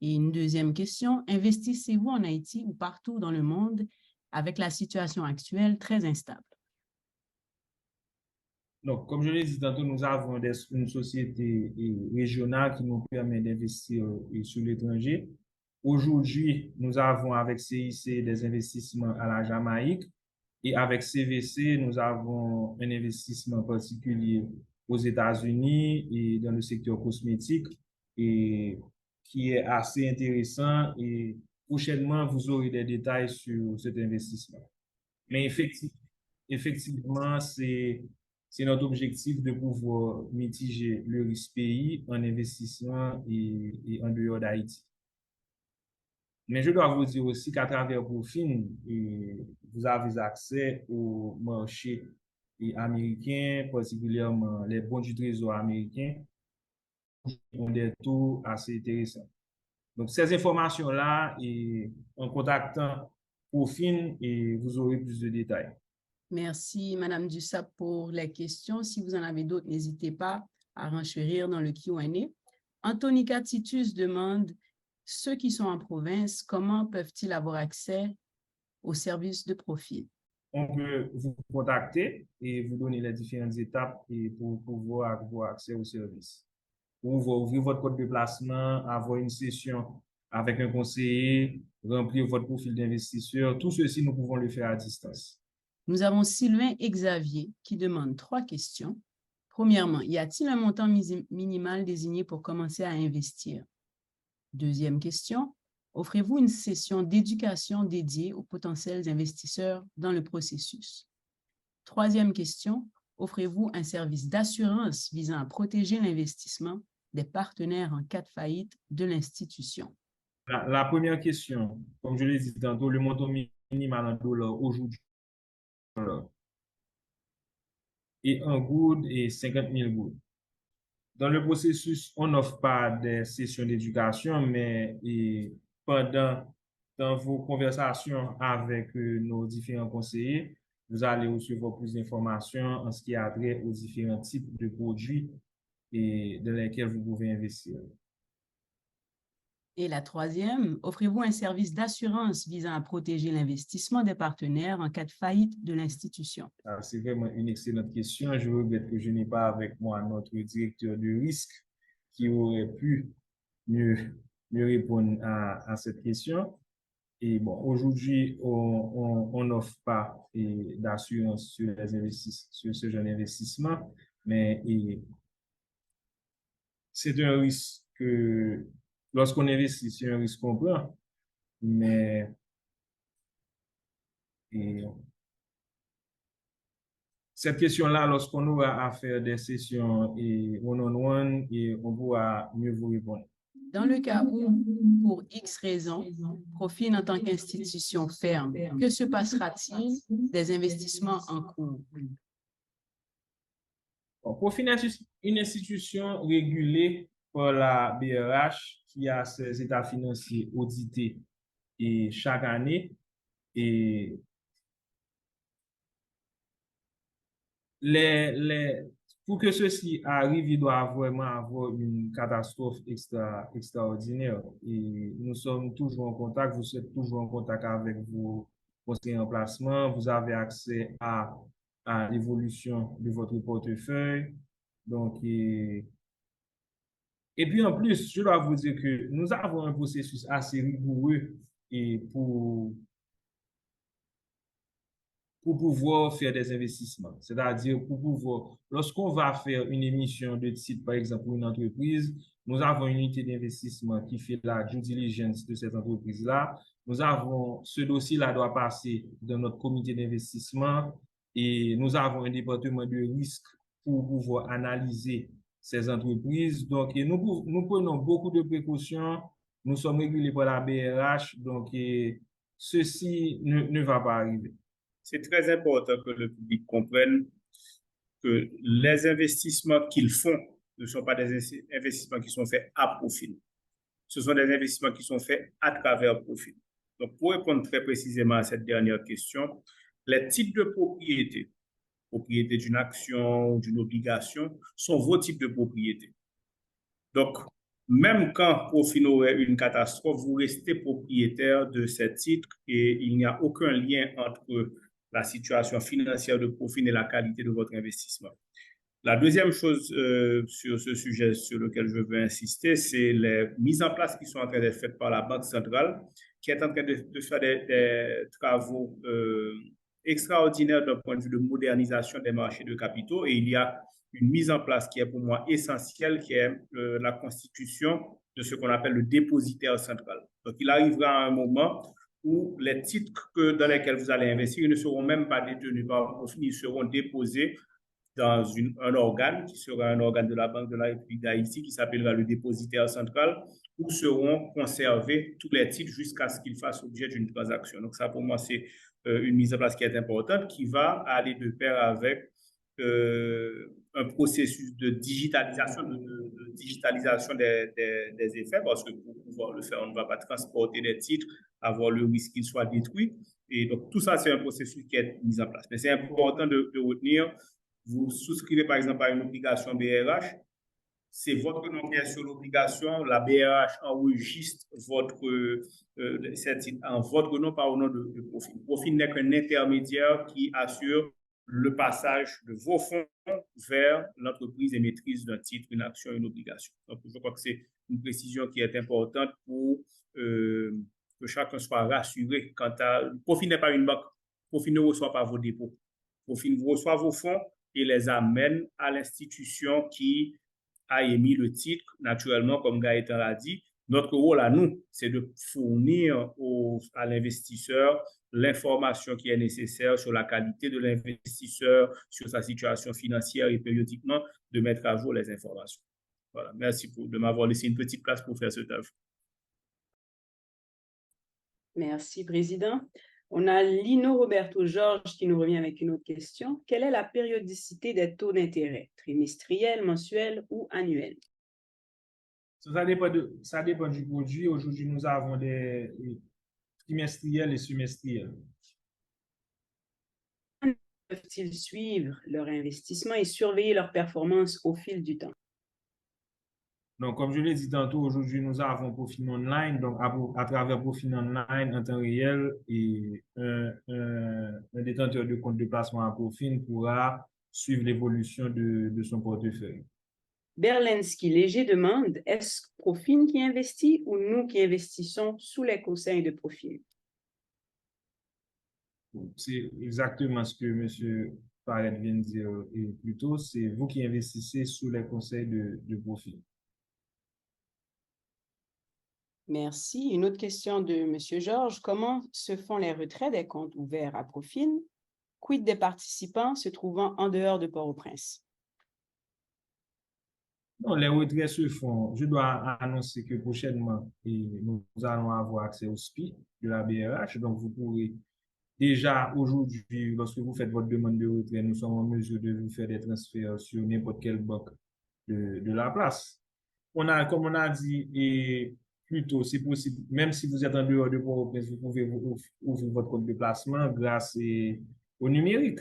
Et une deuxième question, investissez-vous en Haïti ou partout dans le monde avec la situation actuelle très instable? Donc, comme je l'ai dit tantôt, nous avons une société régionale qui nous permet d'investir sur l'étranger. Aujourd'hui, nous avons avec CIC des investissements à la Jamaïque et avec CVC, nous avons un investissement particulier aux États-Unis et dans le secteur cosmétique et qui est assez intéressant et prochainement, vous aurez des détails sur cet investissement. Mais effectivement, c'est notre objectif de pouvoir mitiger le risque pays en investissement et en dehors d'Haïti. Mais je dois vous dire aussi qu'à travers Profin, vous avez accès au marché américain, particulièrement les bons du trésor américains, qui ont des taux assez intéressants. Donc, ces informations-là, en contactant Profin, vous aurez plus de détails. Merci, Madame Dussap, pour les questions. Si vous en avez d'autres, n'hésitez pas à renchérir dans le Q&A. Anthony Titus demande, ceux qui sont en province, comment peuvent-ils avoir accès aux services de Profin? On peut vous contacter et vous donner les différentes étapes pour pouvoir avoir accès aux services. Vous pouvez ouvrir votre compte de placement, avoir une session avec un conseiller, remplir votre profil d'investisseur. Tout ceci, nous pouvons le faire à distance. Nous avons Sylvain Xavier qui demande 3 questions. Premièrement, y a-t-il un montant minimal désigné pour commencer à investir? Deuxième question, offrez-vous une session d'éducation dédiée aux potentiels investisseurs dans le processus? Troisième question, offrez-vous un service d'assurance visant à protéger l'investissement des partenaires en cas de faillite de l'institution? La première question, comme je l'ai dit tantôt, le montant minimal en dollars aujourd'hui et en good et 50 000 good. Dans le processus, on n'offre pas des sessions d'éducation, mais dans vos conversations avec nos différents conseillers, vous allez recevoir plus d'informations en ce qui a trait aux différents types de produits et dans lesquels vous pouvez investir. Et la troisième, offrez-vous un service d'assurance visant à protéger l'investissement des partenaires en cas de faillite de l'institution? C'est vraiment une excellente question. Je regrette que je n'ai pas avec moi notre directeur de risque qui aurait pu mieux répondre à cette question. Et bon, aujourd'hui, on n'offre pas d'assurance sur sur ce genre d'investissement, mais c'est un risque que lorsqu'on investit, c'est un risque qu'on prend, mais cette question-là, lorsqu'on aura à faire des sessions one-on-one, on pourra mieux vous répondre. Dans le cas où, pour X raisons, Profin en tant qu'institution ferme, que se passera-t-il des investissements en cours? Profin est une institution régulée par la BRH qui a ses états financiers audités chaque année et pour que ceci arrive, il doit vraiment avoir une catastrophe extraordinaire. Et nous sommes toujours en contact, vous êtes toujours en contact avec vos conseillers en placement, vous avez accès à l'évolution de votre portefeuille. Donc, Et puis en plus, je dois vous dire que nous avons un processus assez rigoureux et pour pouvoir faire des investissements. C'est-à-dire pour pouvoir, lorsqu'on va faire une émission de titre, par exemple, pour une entreprise, nous avons une unité d'investissement qui fait la due diligence de cette entreprise-là. Nous avons, ce dossier-là doit passer dans notre comité d'investissement et nous avons un département de risque pour pouvoir analyser ces entreprises. Donc, et nous prenons beaucoup de précautions. Nous sommes régulés par la BRH, donc ceci ne va pas arriver. C'est très important que le public comprenne que les investissements qu'ils font ne sont pas des investissements qui sont faits à profit. Ce sont des investissements qui sont faits à travers profit. Donc, pour répondre très précisément à cette dernière question, les types de propriété d'une action ou d'une obligation, sont vos types de propriété. Donc, même quand Profin aurait une catastrophe, vous restez propriétaire de ces titres et il n'y a aucun lien entre la situation financière de Profin et la qualité de votre investissement. La deuxième chose sur ce sujet sur lequel je veux insister, c'est les mises en place qui sont en train d'être faites par la Banque centrale, qui est en train de faire des travaux extraordinaires d'un point de vue de modernisation des marchés de capitaux. Et il y a une mise en place qui est pour moi essentielle, qui est la constitution de ce qu'on appelle le dépositaire central. Donc, il arrivera un moment où les titres dans lesquels vous allez investir ne seront même pas détenus par Profin, ils seront déposés dans un organe qui sera un organe de la Banque de la République d'Haïti qui s'appellera le dépositaire central, où seront conservés tous les titres jusqu'à ce qu'ils fassent l'objet d'une transaction. Donc ça, pour moi, c'est une mise en place qui est importante, qui va aller de pair avec un processus de digitalisation, des effets, parce que pour pouvoir le faire, on ne va pas transporter des titres, avoir le risque qu'ils soient détruits. Et donc, tout ça, c'est un processus qui est mis en place. Mais c'est important de retenir. Vous souscrivez par exemple à une obligation BRH, c'est votre nom qui est sur l'obligation, la BRH enregistre en votre nom, pas au nom de Profin. Profin n'est qu'un intermédiaire qui assure le passage de vos fonds vers l'entreprise émettrice d'un titre, une action, une obligation. Donc, je crois que c'est une précision qui est importante pour que chacun soit rassuré quant à... Profin n'est pas une banque. Profin ne reçoit pas vos dépôts. Profin reçoit vos fonds et les amène à l'institution qui a émis le titre, naturellement, comme Gaëtan l'a dit. Notre rôle à nous, c'est de fournir à l'investisseur l'information qui est nécessaire sur la qualité de l'investisseur, sur sa situation financière et périodiquement de mettre à jour les informations. Voilà. Merci de m'avoir laissé une petite place pour faire ce taf. Merci, Président. On a Lino Roberto Georges qui nous revient avec une autre question. Quelle est la périodicité des taux d'intérêt, trimestriel, mensuel ou annuel? Ça dépend du produit. Aujourd'hui, nous avons des trimestriels et semestriels. Peuvent-ils suivre leur investissement et surveiller leur performance au fil du temps? Donc, comme je l'ai dit tantôt, aujourd'hui, nous avons Profin Online. Donc, à travers Profin Online en temps réel, et un détenteur de compte de placement à Profin pourra suivre l'évolution de son portefeuille. Berlensky Léger demande, est-ce Profin qui investit ou nous qui investissons sous les conseils de Profin? C'est exactement ce que M. Paret vient de dire plus tôt. C'est vous qui investissez sous les conseils de Profin. Merci. Une autre question de M. Georges. Comment se font les retraits des comptes ouverts à Profin? Quid des participants se trouvant en dehors de Port-au-Prince? Non, les retraits se font. Je dois annoncer que prochainement, nous allons avoir accès au SPI de la BRH. Donc, vous pourrez déjà aujourd'hui, lorsque vous faites votre demande de retrait, nous sommes en mesure de vous faire des transferts sur n'importe quelle banque de la place. Comme on a dit, et plutôt, c'est possible, même si vous êtes en dehors de Port-au-Prince, vous pouvez ouvrir votre compte de placement grâce au numérique.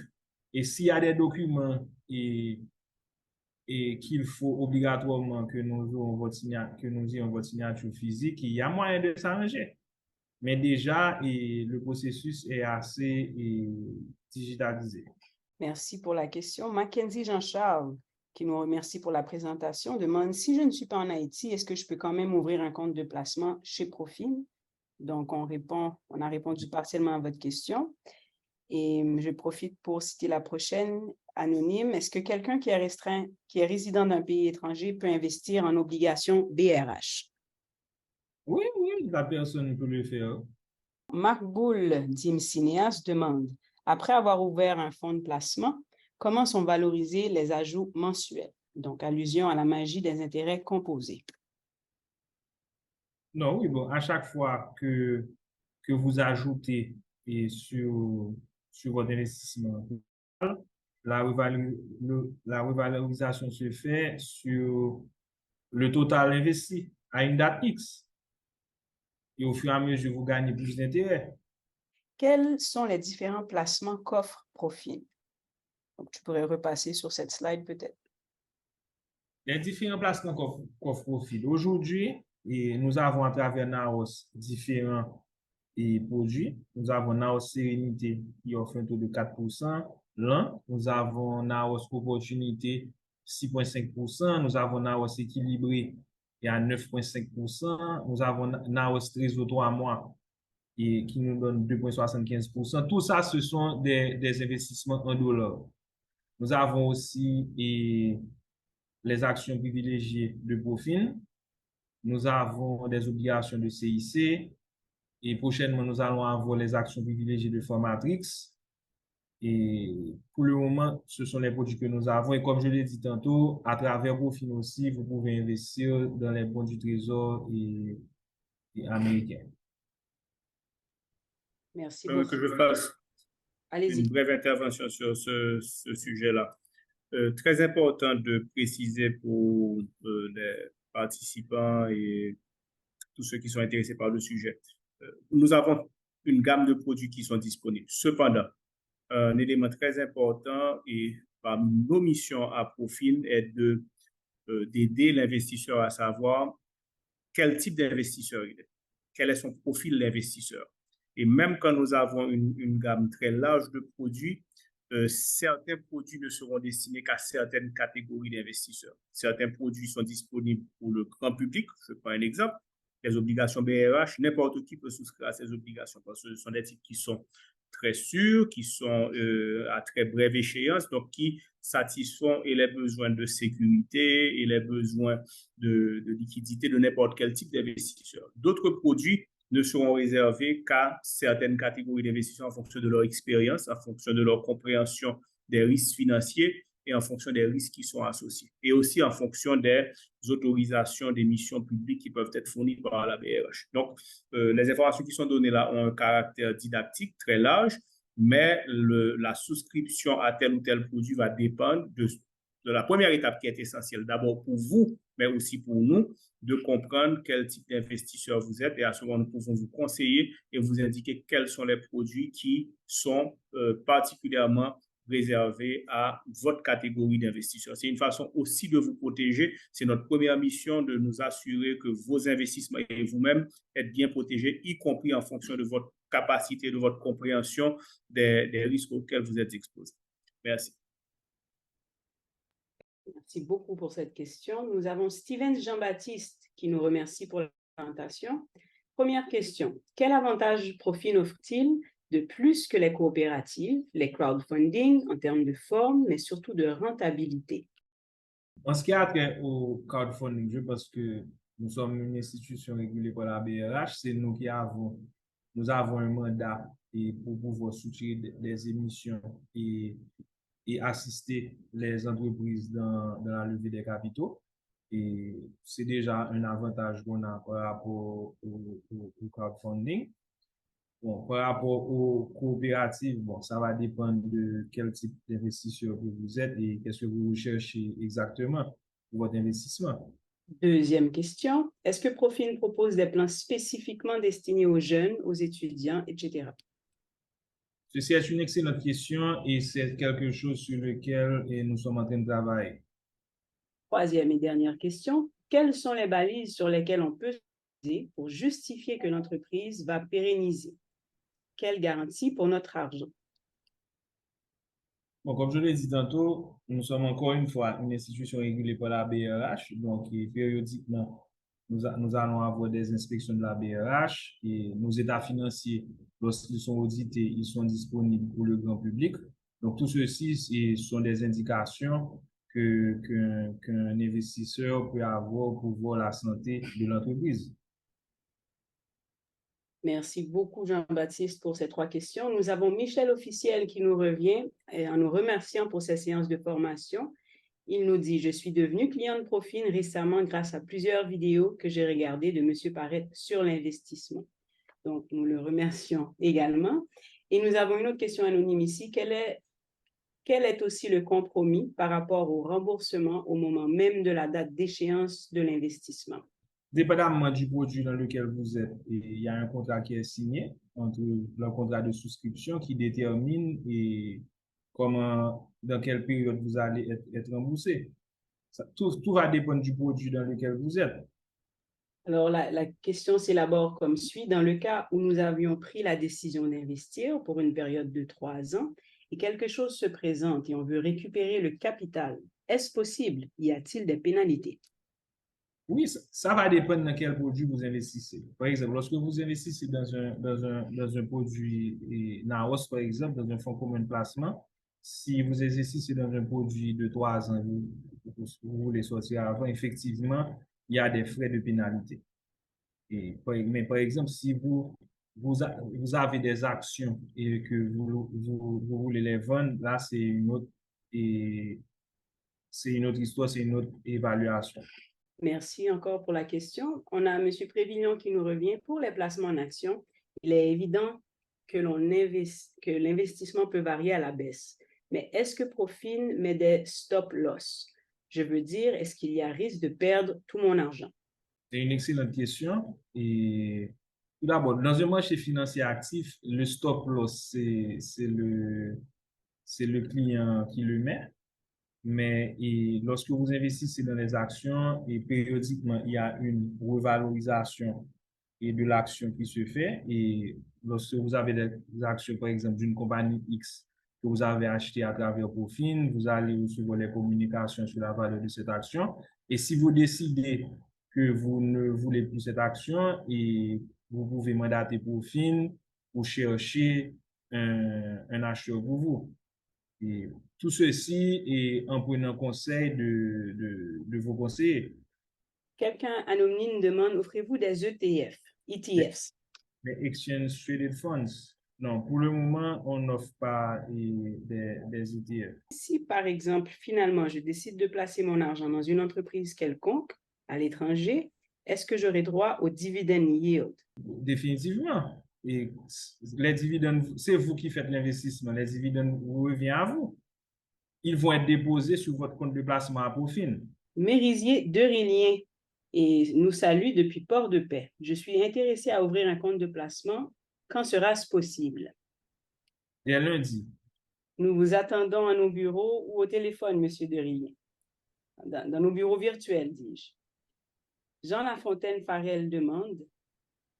Et s'il y a des documents et qu'il faut obligatoirement que nous ayons votre signature physique, il y a moyen de s'arranger. Mais déjà, le processus est assez digitalisé. Merci pour la question. Mackenzie Jean-Charles, qui nous remercie pour la présentation, demande si je ne suis pas en Haïti, est-ce que je peux quand même ouvrir un compte de placement chez Profin? Donc, on a répondu partiellement à votre question. Et je profite pour citer la prochaine anonyme. Est-ce que quelqu'un qui est résident d'un pays étranger peut investir en obligations BRH? Oui, la personne peut le faire. Marc Boulle d'Imcineas demande, après avoir ouvert un fonds de placement, comment sont valorisés les ajouts mensuels? Donc, allusion à la magie des intérêts composés. Non, oui, bon, à chaque fois que vous ajoutez sur votre investissement, la revalorisation se fait sur le total investi à une date X. Et au fur et à mesure, vous gagnez plus d'intérêt. Quels sont les différents placements qu'offre Profin? Donc, tu pourrais repasser sur cette slide peut-être. Les différents placements qu'offre Profil. Aujourd'hui, nous avons à travers Naos différents produits. Nous avons Naos Sérénité qui offre un taux de 4% l'an. Nous avons Naos Opportunité 6,5%. Nous avons Naos Équilibré à 9,5%. Nous avons Naos Trésor 3 mois qui nous donne 2,75%. Tout ça, ce sont des investissements en dollars. Nous avons aussi les actions privilégiées de Profin. Nous avons des obligations de CIC. Et prochainement, nous allons avoir les actions privilégiées de Formatrix. Et pour le moment, ce sont les produits que nous avons. Et comme je l'ai dit tantôt, à travers Profin aussi, vous pouvez investir dans les bons du Trésor et américains. Merci beaucoup. Que je fasse Allez-y. une brève intervention sur ce sujet-là. Très important de préciser pour les participants et tous ceux qui sont intéressés par le sujet. Nous avons une gamme de produits qui sont disponibles. Cependant, un élément très important et parmi nos missions à Profin est d'aider l'investisseur à savoir quel type d'investisseur il est, quel est son profil d'investisseur. Et même quand nous avons une gamme très large de produits, certains produits ne seront destinés qu'à certaines catégories d'investisseurs. Certains produits sont disponibles pour le grand public. Je prends un exemple. Les obligations BRH, n'importe qui peut souscrire à ces obligations parce que ce sont des titres qui sont très sûrs, qui sont à très brève échéance, donc qui satisfont et les besoins de sécurité et les besoins de liquidité de n'importe quel type d'investisseur. D'autres produits ne seront réservés qu'à certaines catégories d'investisseurs en fonction de leur expérience, en fonction de leur compréhension des risques financiers et en fonction des risques qui sont associés. Et aussi en fonction des autorisations d'émissions publiques qui peuvent être fournies par la BRH. Donc, les informations qui sont données là ont un caractère didactique très large, mais la souscription à tel ou tel produit va dépendre de la première étape qui est essentielle, d'abord pour vous, mais aussi pour nous, de comprendre quel type d'investisseur vous êtes et à ce moment, nous pouvons vous conseiller et vous indiquer quels sont les produits qui sont particulièrement réservés à votre catégorie d'investisseurs. C'est une façon aussi de vous protéger. C'est notre première mission de nous assurer que vos investissements et vous-même êtes bien protégés, y compris en fonction de votre capacité, de votre compréhension des risques auxquels vous êtes exposés. Merci. Merci beaucoup pour cette question. Nous avons Steven Jean-Baptiste qui nous remercie pour la présentation. Première question. Quel avantage Profin offre-t-il de plus que les coopératives, les crowdfunding en termes de forme, mais surtout de rentabilité? En ce qui a trait au crowdfunding, je pense que nous sommes une institution régulée par la BRH. C'est nous qui avons un mandat pour pouvoir soutenir des émissions et assister les entreprises dans la levée des capitaux. Et c'est déjà un avantage qu'on a par rapport au crowdfunding. Bon, par rapport aux coopératives, bon, ça va dépendre de quel type d'investisseur que vous êtes et qu'est-ce que vous recherchez exactement pour votre investissement. Deuxième question. Est-ce que Profin propose des plans spécifiquement destinés aux jeunes, aux étudiants, etc.? Ceci est une excellente question et c'est quelque chose sur lequel nous sommes en train de travailler. Troisième et dernière question. Quelles sont les balises sur lesquelles on peut se baser pour justifier que l'entreprise va pérenniser? Quelle garantie pour notre argent? Bon, comme je l'ai dit tantôt, nous sommes encore une fois une institution régulée par la BRH, donc et périodiquement, nous allons avoir des inspections de la BRH et nos états financiers, lorsqu'ils sont audités, ils sont disponibles pour le grand public. Donc, tout ceci sont des indications qu'un investisseur peut avoir pour voir la santé de l'entreprise. Merci beaucoup, Jean-Baptiste, pour ces 3 questions. Nous avons Michel Officiel qui nous revient en nous remerciant pour ces séances de formation. Il nous dit « Je suis devenu client de Profin récemment grâce à plusieurs vidéos que j'ai regardées de M. Parrette sur l'investissement. » Donc, nous le remercions également. Et nous avons une autre question anonyme ici. Quel est aussi le compromis par rapport au remboursement au moment même de la date d'échéance de l'investissement? Dépendamment du produit dans lequel vous êtes, il y a un contrat qui est signé entre le contrat de souscription qui détermine dans quelle période vous allez être remboursé. Tout va dépendre du produit dans lequel vous êtes. Alors, la question s'élabore comme suit. Dans le cas où nous avions pris la décision d'investir pour une période de 3 ans et quelque chose se présente et on veut récupérer le capital, est-ce possible? Y a-t-il des pénalités? Oui, ça va dépendre dans quel produit vous investissez. Par exemple, lorsque vous investissez dans un produit NAOS, par exemple, dans un fonds commun de placement, si vous investissez dans un produit de 3 ans, vous voulez sortir avant, effectivement, il y a des frais de pénalité. Mais par exemple, si vous avez des actions et que vous voulez les vendre, là, c'est une autre histoire, c'est une autre évaluation. Merci encore pour la question. On a M. Prévignon qui nous revient. Pour les placements en actions, il est évident que l'investissement peut varier à la baisse. Mais est-ce que Profin met des stop-loss? Je veux dire, est-ce qu'il y a risque de perdre tout mon argent? C'est une excellente question. Et tout d'abord, dans un marché financier actif, le stop-loss, c'est le client qui le met. Mais lorsque vous investissez dans les actions, et périodiquement, il y a une revalorisation de l'action qui se fait. Et lorsque vous avez des actions, par exemple, d'une compagnie X que vous avez acheté à travers Profin, vous allez recevoir les communications sur la valeur de cette action. Et si vous décidez que vous ne voulez plus cette action, et vous pouvez mandater Profin pour chercher un acheteur pour vous. Et tout ceci est en prenant conseil de vos conseillers. Quelqu'un anonyme demande, offrez-vous des ETFs? Les Exchange Traded Funds. Non, pour le moment, on n'offre pas des ETF. Si, par exemple, finalement, je décide de placer mon argent dans une entreprise quelconque à l'étranger, est-ce que j'aurai droit au dividend yield? Définitivement. Et les dividendes, c'est vous qui faites l'investissement. Les dividendes reviennent à vous. Ils vont être déposés sur votre compte de placement à Profin. Mérisier Derilien et nous salue depuis Port-de-Paix. Je suis intéressé à ouvrir un compte de placement. Quand sera-ce possible? Dès lundi. Nous vous attendons à nos bureaux ou au téléphone, M. Derilien. Dans nos bureaux virtuels, dis-je. Jean Lafontaine Farel demande,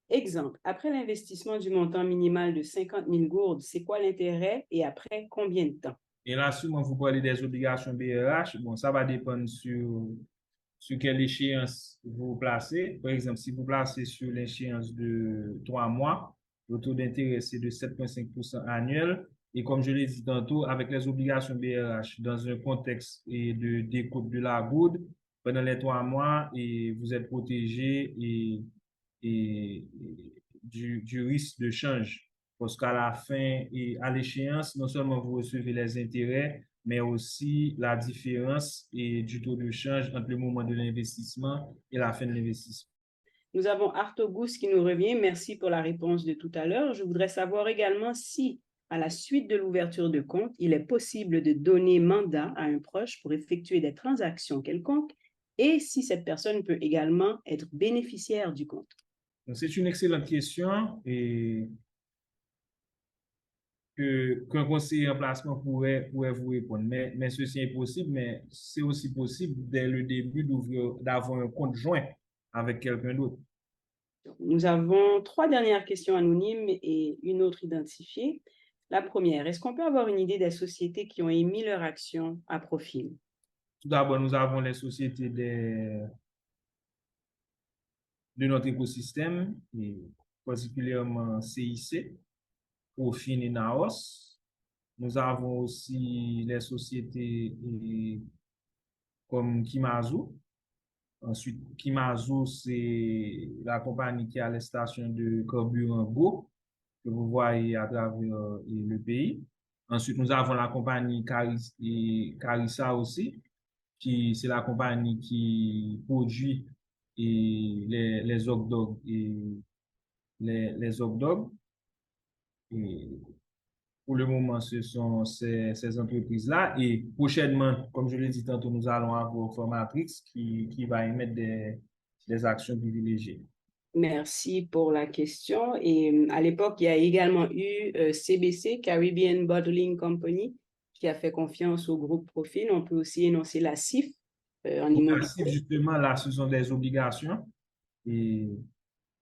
exemple, après l'investissement du montant minimal de 50 000 gourdes, c'est quoi l'intérêt et après combien de temps? Et là, souvent, vous parlez des obligations BRH. Bon, ça va dépendre sur quelle échéance vous placez. Par exemple, si vous placez sur l'échéance de 3 mois, le taux d'intérêt, c'est de 7,5% annuel. Et comme je l'ai dit tantôt, avec les obligations BRH, dans un contexte de découpe de la gourde, pendant les 3 mois, et vous êtes protégé du risque de change. Parce qu'à la fin et à l'échéance, non seulement vous recevez les intérêts, mais aussi la différence du taux de change entre le moment de l'investissement et la fin de l'investissement. Nous avons Artogous qui nous revient. Merci pour la réponse de tout à l'heure. Je voudrais savoir également si, à la suite de l'ouverture de compte, il est possible de donner mandat à un proche pour effectuer des transactions quelconques et si cette personne peut également être bénéficiaire du compte. C'est une excellente question et qu'un conseiller en placement pourrait vous répondre. Mais ceci est possible, mais c'est aussi possible dès le début d'avoir un compte joint avec quelqu'un d'autre. Nous avons 3 dernières questions anonymes et une autre identifiée. La première, est-ce qu'on peut avoir une idée des sociétés qui ont émis leur action à profil? Tout d'abord, nous avons les sociétés de notre écosystème, et particulièrement CIC, Profin et Naos. Nous avons aussi les sociétés comme Kimazu. Ensuite, Kimazu, c'est la compagnie qui a les stations de carburant Go, que vous voyez à travers le pays. Ensuite, nous avons la compagnie Carissa aussi, qui c'est la compagnie qui produit les hot dogs et les hot dogs. Et pour le moment, ce sont ces entreprises-là. Et prochainement, comme je l'ai dit tantôt, nous allons avoir Formatrix qui va émettre des actions privilégiées. Merci pour la question. Et à l'époque, il y a également eu CBC, Caribbean Bottling Company, qui a fait confiance au groupe Profil. On peut aussi énoncer la CIF en La immobilier. CIF, justement, là, ce sont des obligations. Et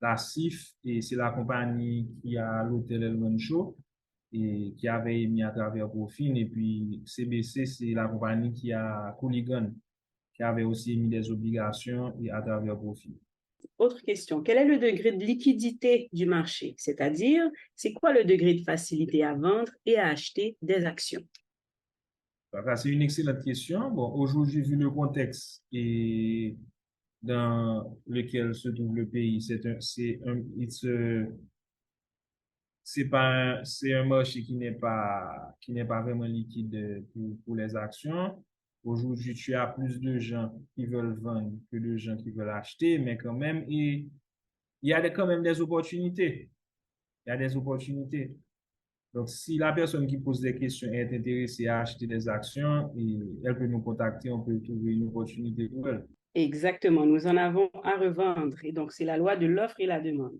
la CIF, et c'est la compagnie qui a l'hôtel El Rancho et qui avait émis à travers Profil. Et puis CBC, c'est la compagnie qui a Cooligan, qui avait aussi émis des obligations et à travers Profil. Autre question, quel est le degré de liquidité du marché? C'est-à-dire, c'est quoi le degré de facilité à vendre et à acheter des actions? C'est une excellente question. Bon, aujourd'hui, vu le contexte et dans lequel se trouve le pays, c'est un marché qui n'est pas vraiment liquide pour les actions. Aujourd'hui, tu as plus de gens qui veulent vendre que de gens qui veulent acheter, mais quand même, il y a quand même des opportunités. Il y a des opportunités. Donc, si la personne qui pose des questions est intéressée à acheter des actions, elle peut nous contacter, on peut trouver une opportunité pour elle. Exactement, nous en avons à revendre. Et donc, c'est la loi de l'offre et la demande.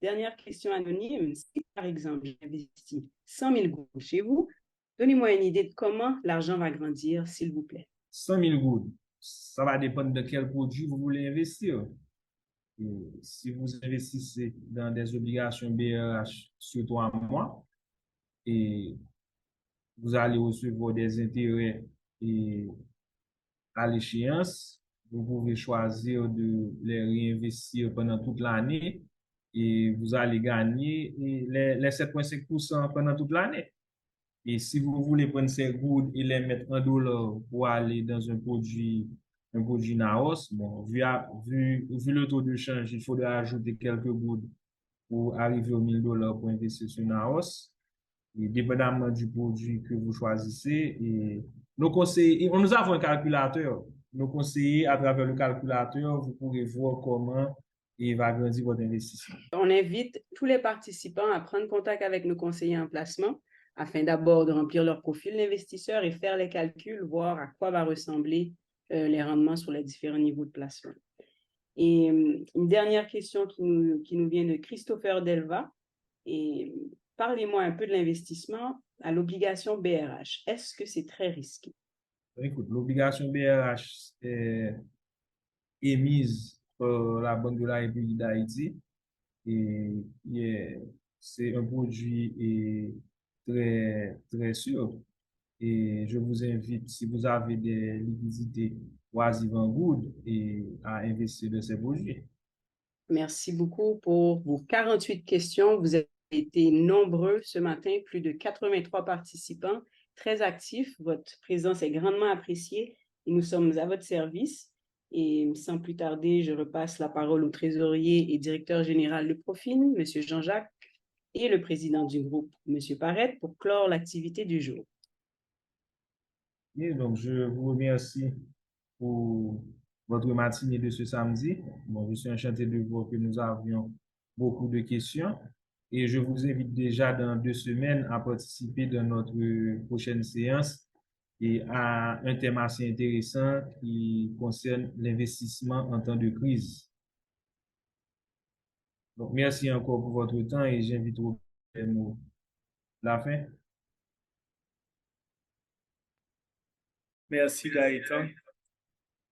Dernière question anonyme, si par exemple j'investis 100 000 gouttes chez vous, donnez-moi une idée de comment l'argent va grandir, s'il vous plaît. 100 000 gouttes, ça va dépendre de quel produit vous voulez investir. Et si vous investissez dans des obligations BRH sur 3 mois, et vous allez recevoir des intérêts et à l'échéance, vous pouvez choisir de les réinvestir pendant toute l'année et vous allez gagner les 7,5% pendant toute l'année. Et si vous voulez prendre ces gouttes et les mettre en dollars pour aller dans un produit Naos, bon, vu le taux de change, il faudra ajouter quelques gouttes pour arriver aux $1,000 pour investir sur Naos. Et dépendamment du produit que vous choisissez, et nos conseillers, nous avons un calculateur. Nos conseillers, à travers le calculateur, vous pourrez voir comment il va grandir votre investissement. On invite tous les participants à prendre contact avec nos conseillers en placement afin d'abord de remplir leur profil d'investisseur et faire les calculs, voir à quoi va ressembler les rendements sur les différents niveaux de placement. Et une dernière question qui nous vient de Christopher Delva. Et parlez-moi un peu de l'investissement à l'obligation BRH. Est-ce que c'est très risqué? Écoute, l'obligation BRH est émise par la Banque de la République d'Haïti et c'est un produit très, très sûr. Et je vous invite, si vous avez des liquidités oisives en good, à investir dans ces produits. Merci beaucoup pour vos 48 questions. Vous avez été nombreux ce matin, plus de 83 participants, très actifs. Votre présence est grandement appréciée et nous sommes à votre service. Et sans plus tarder, je repasse la parole au trésorier et directeur général de Profin, M. Jean-Jacques, et le président du groupe, M. Parette, pour clore l'activité du jour. Et donc, je vous remercie pour votre matinée de ce samedi. Bon, je suis enchanté de voir que nous avions beaucoup de questions et je vous invite déjà dans 2 semaines à participer dans notre prochaine séance et à un thème assez intéressant qui concerne l'investissement en temps de crise. Donc, merci encore pour votre temps et j'invite au la fin. Merci Gaëtan.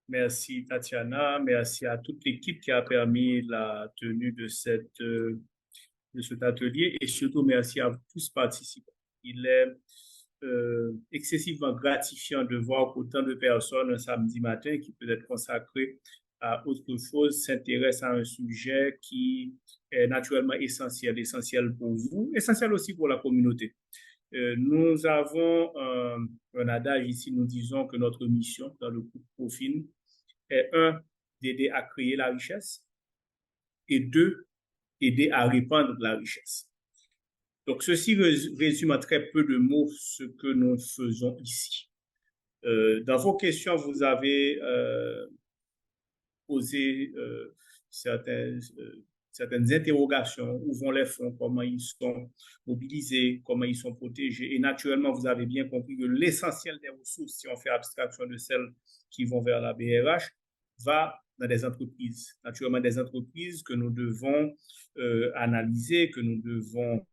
Merci Tatiana. Merci à toute l'équipe qui a permis la tenue de cet atelier et surtout merci à tous participants. Il est excessivement gratifiant de voir qu'autant de personnes un samedi matin qui peut être consacré à autre chose s'intéressent à un sujet qui est naturellement essentiel pour vous, essentiel aussi pour la communauté. Nous avons un adage ici, nous disons que notre mission dans le groupe Profin est d'aider à créer la richesse et deux, aider à répandre la richesse. Donc, ceci résume en très peu de mots ce que nous faisons ici. Dans vos questions, vous avez posé certaines interrogations. Où vont les fonds? Comment ils sont mobilisés? Comment ils sont protégés? Et naturellement, vous avez bien compris que l'essentiel des ressources, si on fait abstraction de celles qui vont vers la BRH, va dans des entreprises. Naturellement, des entreprises que nous devons analyser, que nous devons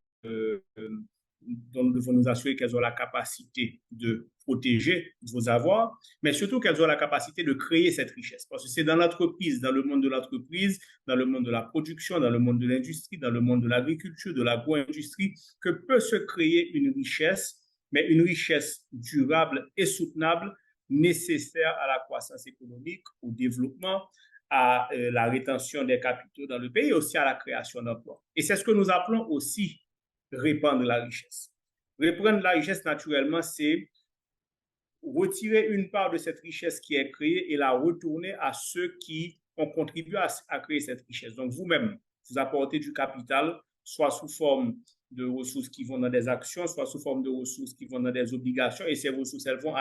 dont nous devons nous assurer qu'elles ont la capacité de protéger vos avoirs, mais surtout qu'elles ont la capacité de créer cette richesse. Parce que c'est dans l'entreprise, dans le monde de l'entreprise, dans le monde de la production, dans le monde de l'industrie, dans le monde de l'agriculture, de l'agro-industrie, que peut se créer une richesse, mais une richesse durable et soutenable, nécessaire à la croissance économique, au développement, à la rétention des capitaux dans le pays, et aussi à la création d'emplois. Et c'est ce que nous appelons aussi répandre la richesse. Répandre la richesse, naturellement, c'est retirer une part de cette richesse qui est créée et la retourner à ceux qui ont contribué à créer cette richesse. Donc, vous-même, vous apportez du capital, soit sous forme de ressources qui vont dans des actions, soit sous forme de ressources qui vont dans des obligations, et ces ressources, elles vont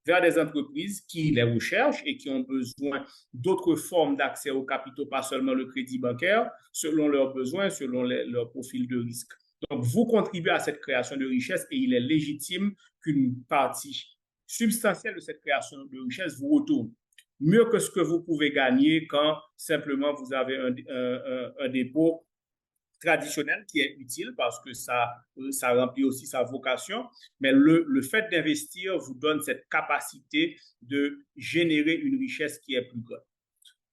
vers des entreprises qui les recherchent et qui ont besoin d'autres formes d'accès aux capitaux, pas seulement le crédit bancaire, selon leurs besoins, selon leur profil de risque. Donc, vous contribuez à cette création de richesse et il est légitime qu'une partie substantielle de cette création de richesse vous retourne. Mieux que ce que vous pouvez gagner quand simplement vous avez un dépôt traditionnel qui est utile parce que ça remplit aussi sa vocation, mais le fait d'investir vous donne cette capacité de générer une richesse qui est plus grande.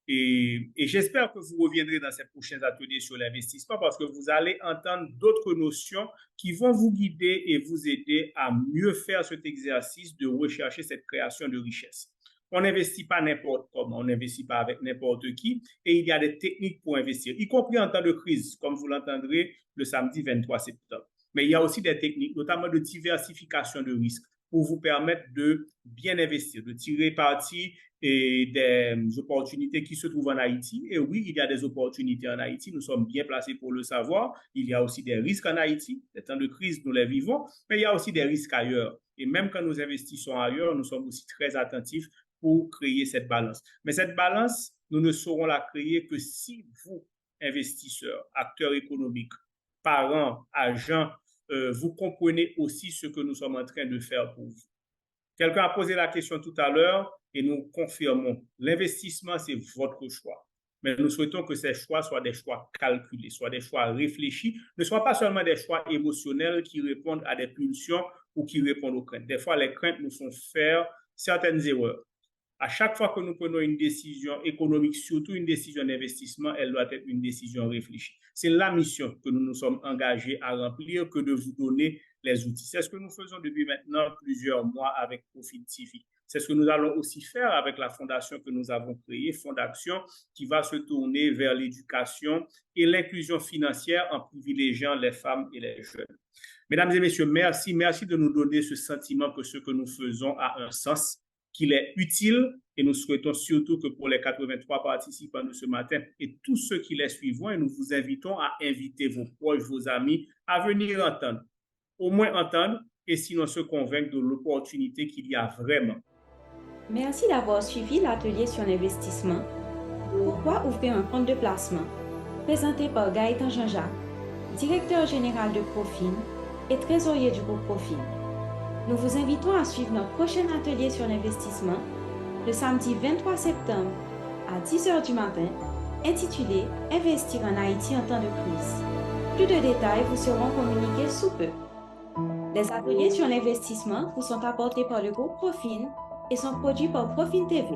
Et j'espère que vous reviendrez dans ces prochains ateliers sur l'investissement parce que vous allez entendre d'autres notions qui vont vous guider et vous aider à mieux faire cet exercice de rechercher cette création de richesse. On n'investit pas n'importe comment, on n'investit pas avec n'importe qui et il y a des techniques pour investir, y compris en temps de crise, comme vous l'entendrez le samedi 23 septembre. Mais il y a aussi des techniques, notamment de diversification de risques, pour vous permettre de bien investir, de tirer parti et des opportunités qui se trouvent en Haïti. Et oui, il y a des opportunités en Haïti, nous sommes bien placés pour le savoir. Il y a aussi des risques en Haïti, des temps de crise, nous les vivons, mais il y a aussi des risques ailleurs. Et même quand nous investissons ailleurs, nous sommes aussi très attentifs pour créer cette balance. Mais cette balance, nous ne saurons la créer que si vous, investisseurs, acteurs économiques, parents, agents, vous comprenez aussi ce que nous sommes en train de faire pour vous. Quelqu'un a posé la question tout à l'heure et nous confirmons, l'investissement, c'est votre choix. Mais nous souhaitons que ces choix soient des choix calculés, soient des choix réfléchis, ne soient pas seulement des choix émotionnels qui répondent à des pulsions ou qui répondent aux craintes. Des fois, les craintes nous font faire certaines erreurs. À chaque fois que nous prenons une décision économique, surtout une décision d'investissement, elle doit être une décision réfléchie. C'est la mission que nous nous sommes engagés à remplir que de vous donner les outils. C'est ce que nous faisons depuis maintenant plusieurs mois avec Profit TV. C'est ce que nous allons aussi faire avec la fondation que nous avons créée, Fondation, qui va se tourner vers l'éducation et l'inclusion financière en privilégiant les femmes et les jeunes. Mesdames et messieurs, merci de nous donner ce sentiment que ce que nous faisons a un sens, qu'il est utile et nous souhaitons surtout que pour les 83 participants de ce matin et tous ceux qui les suivront, et nous vous invitons à inviter vos proches, vos amis à venir entendre, au moins entendre et sinon se convaincre de l'opportunité qu'il y a vraiment. Merci d'avoir suivi l'atelier sur l'investissement. Pourquoi ouvrir un compte de placement? Présenté par Gaëtan Jean-Jacques, directeur général de Profin et trésorier du groupe Profin. Nous vous invitons à suivre notre prochain atelier sur l'investissement le samedi 23 septembre à 10h du matin, intitulé « Investir en Haïti en temps de crise ». Plus de détails vous seront communiqués sous peu. Les ateliers sur l'investissement vous sont apportés par le groupe Profin et sont produits par Profin TV.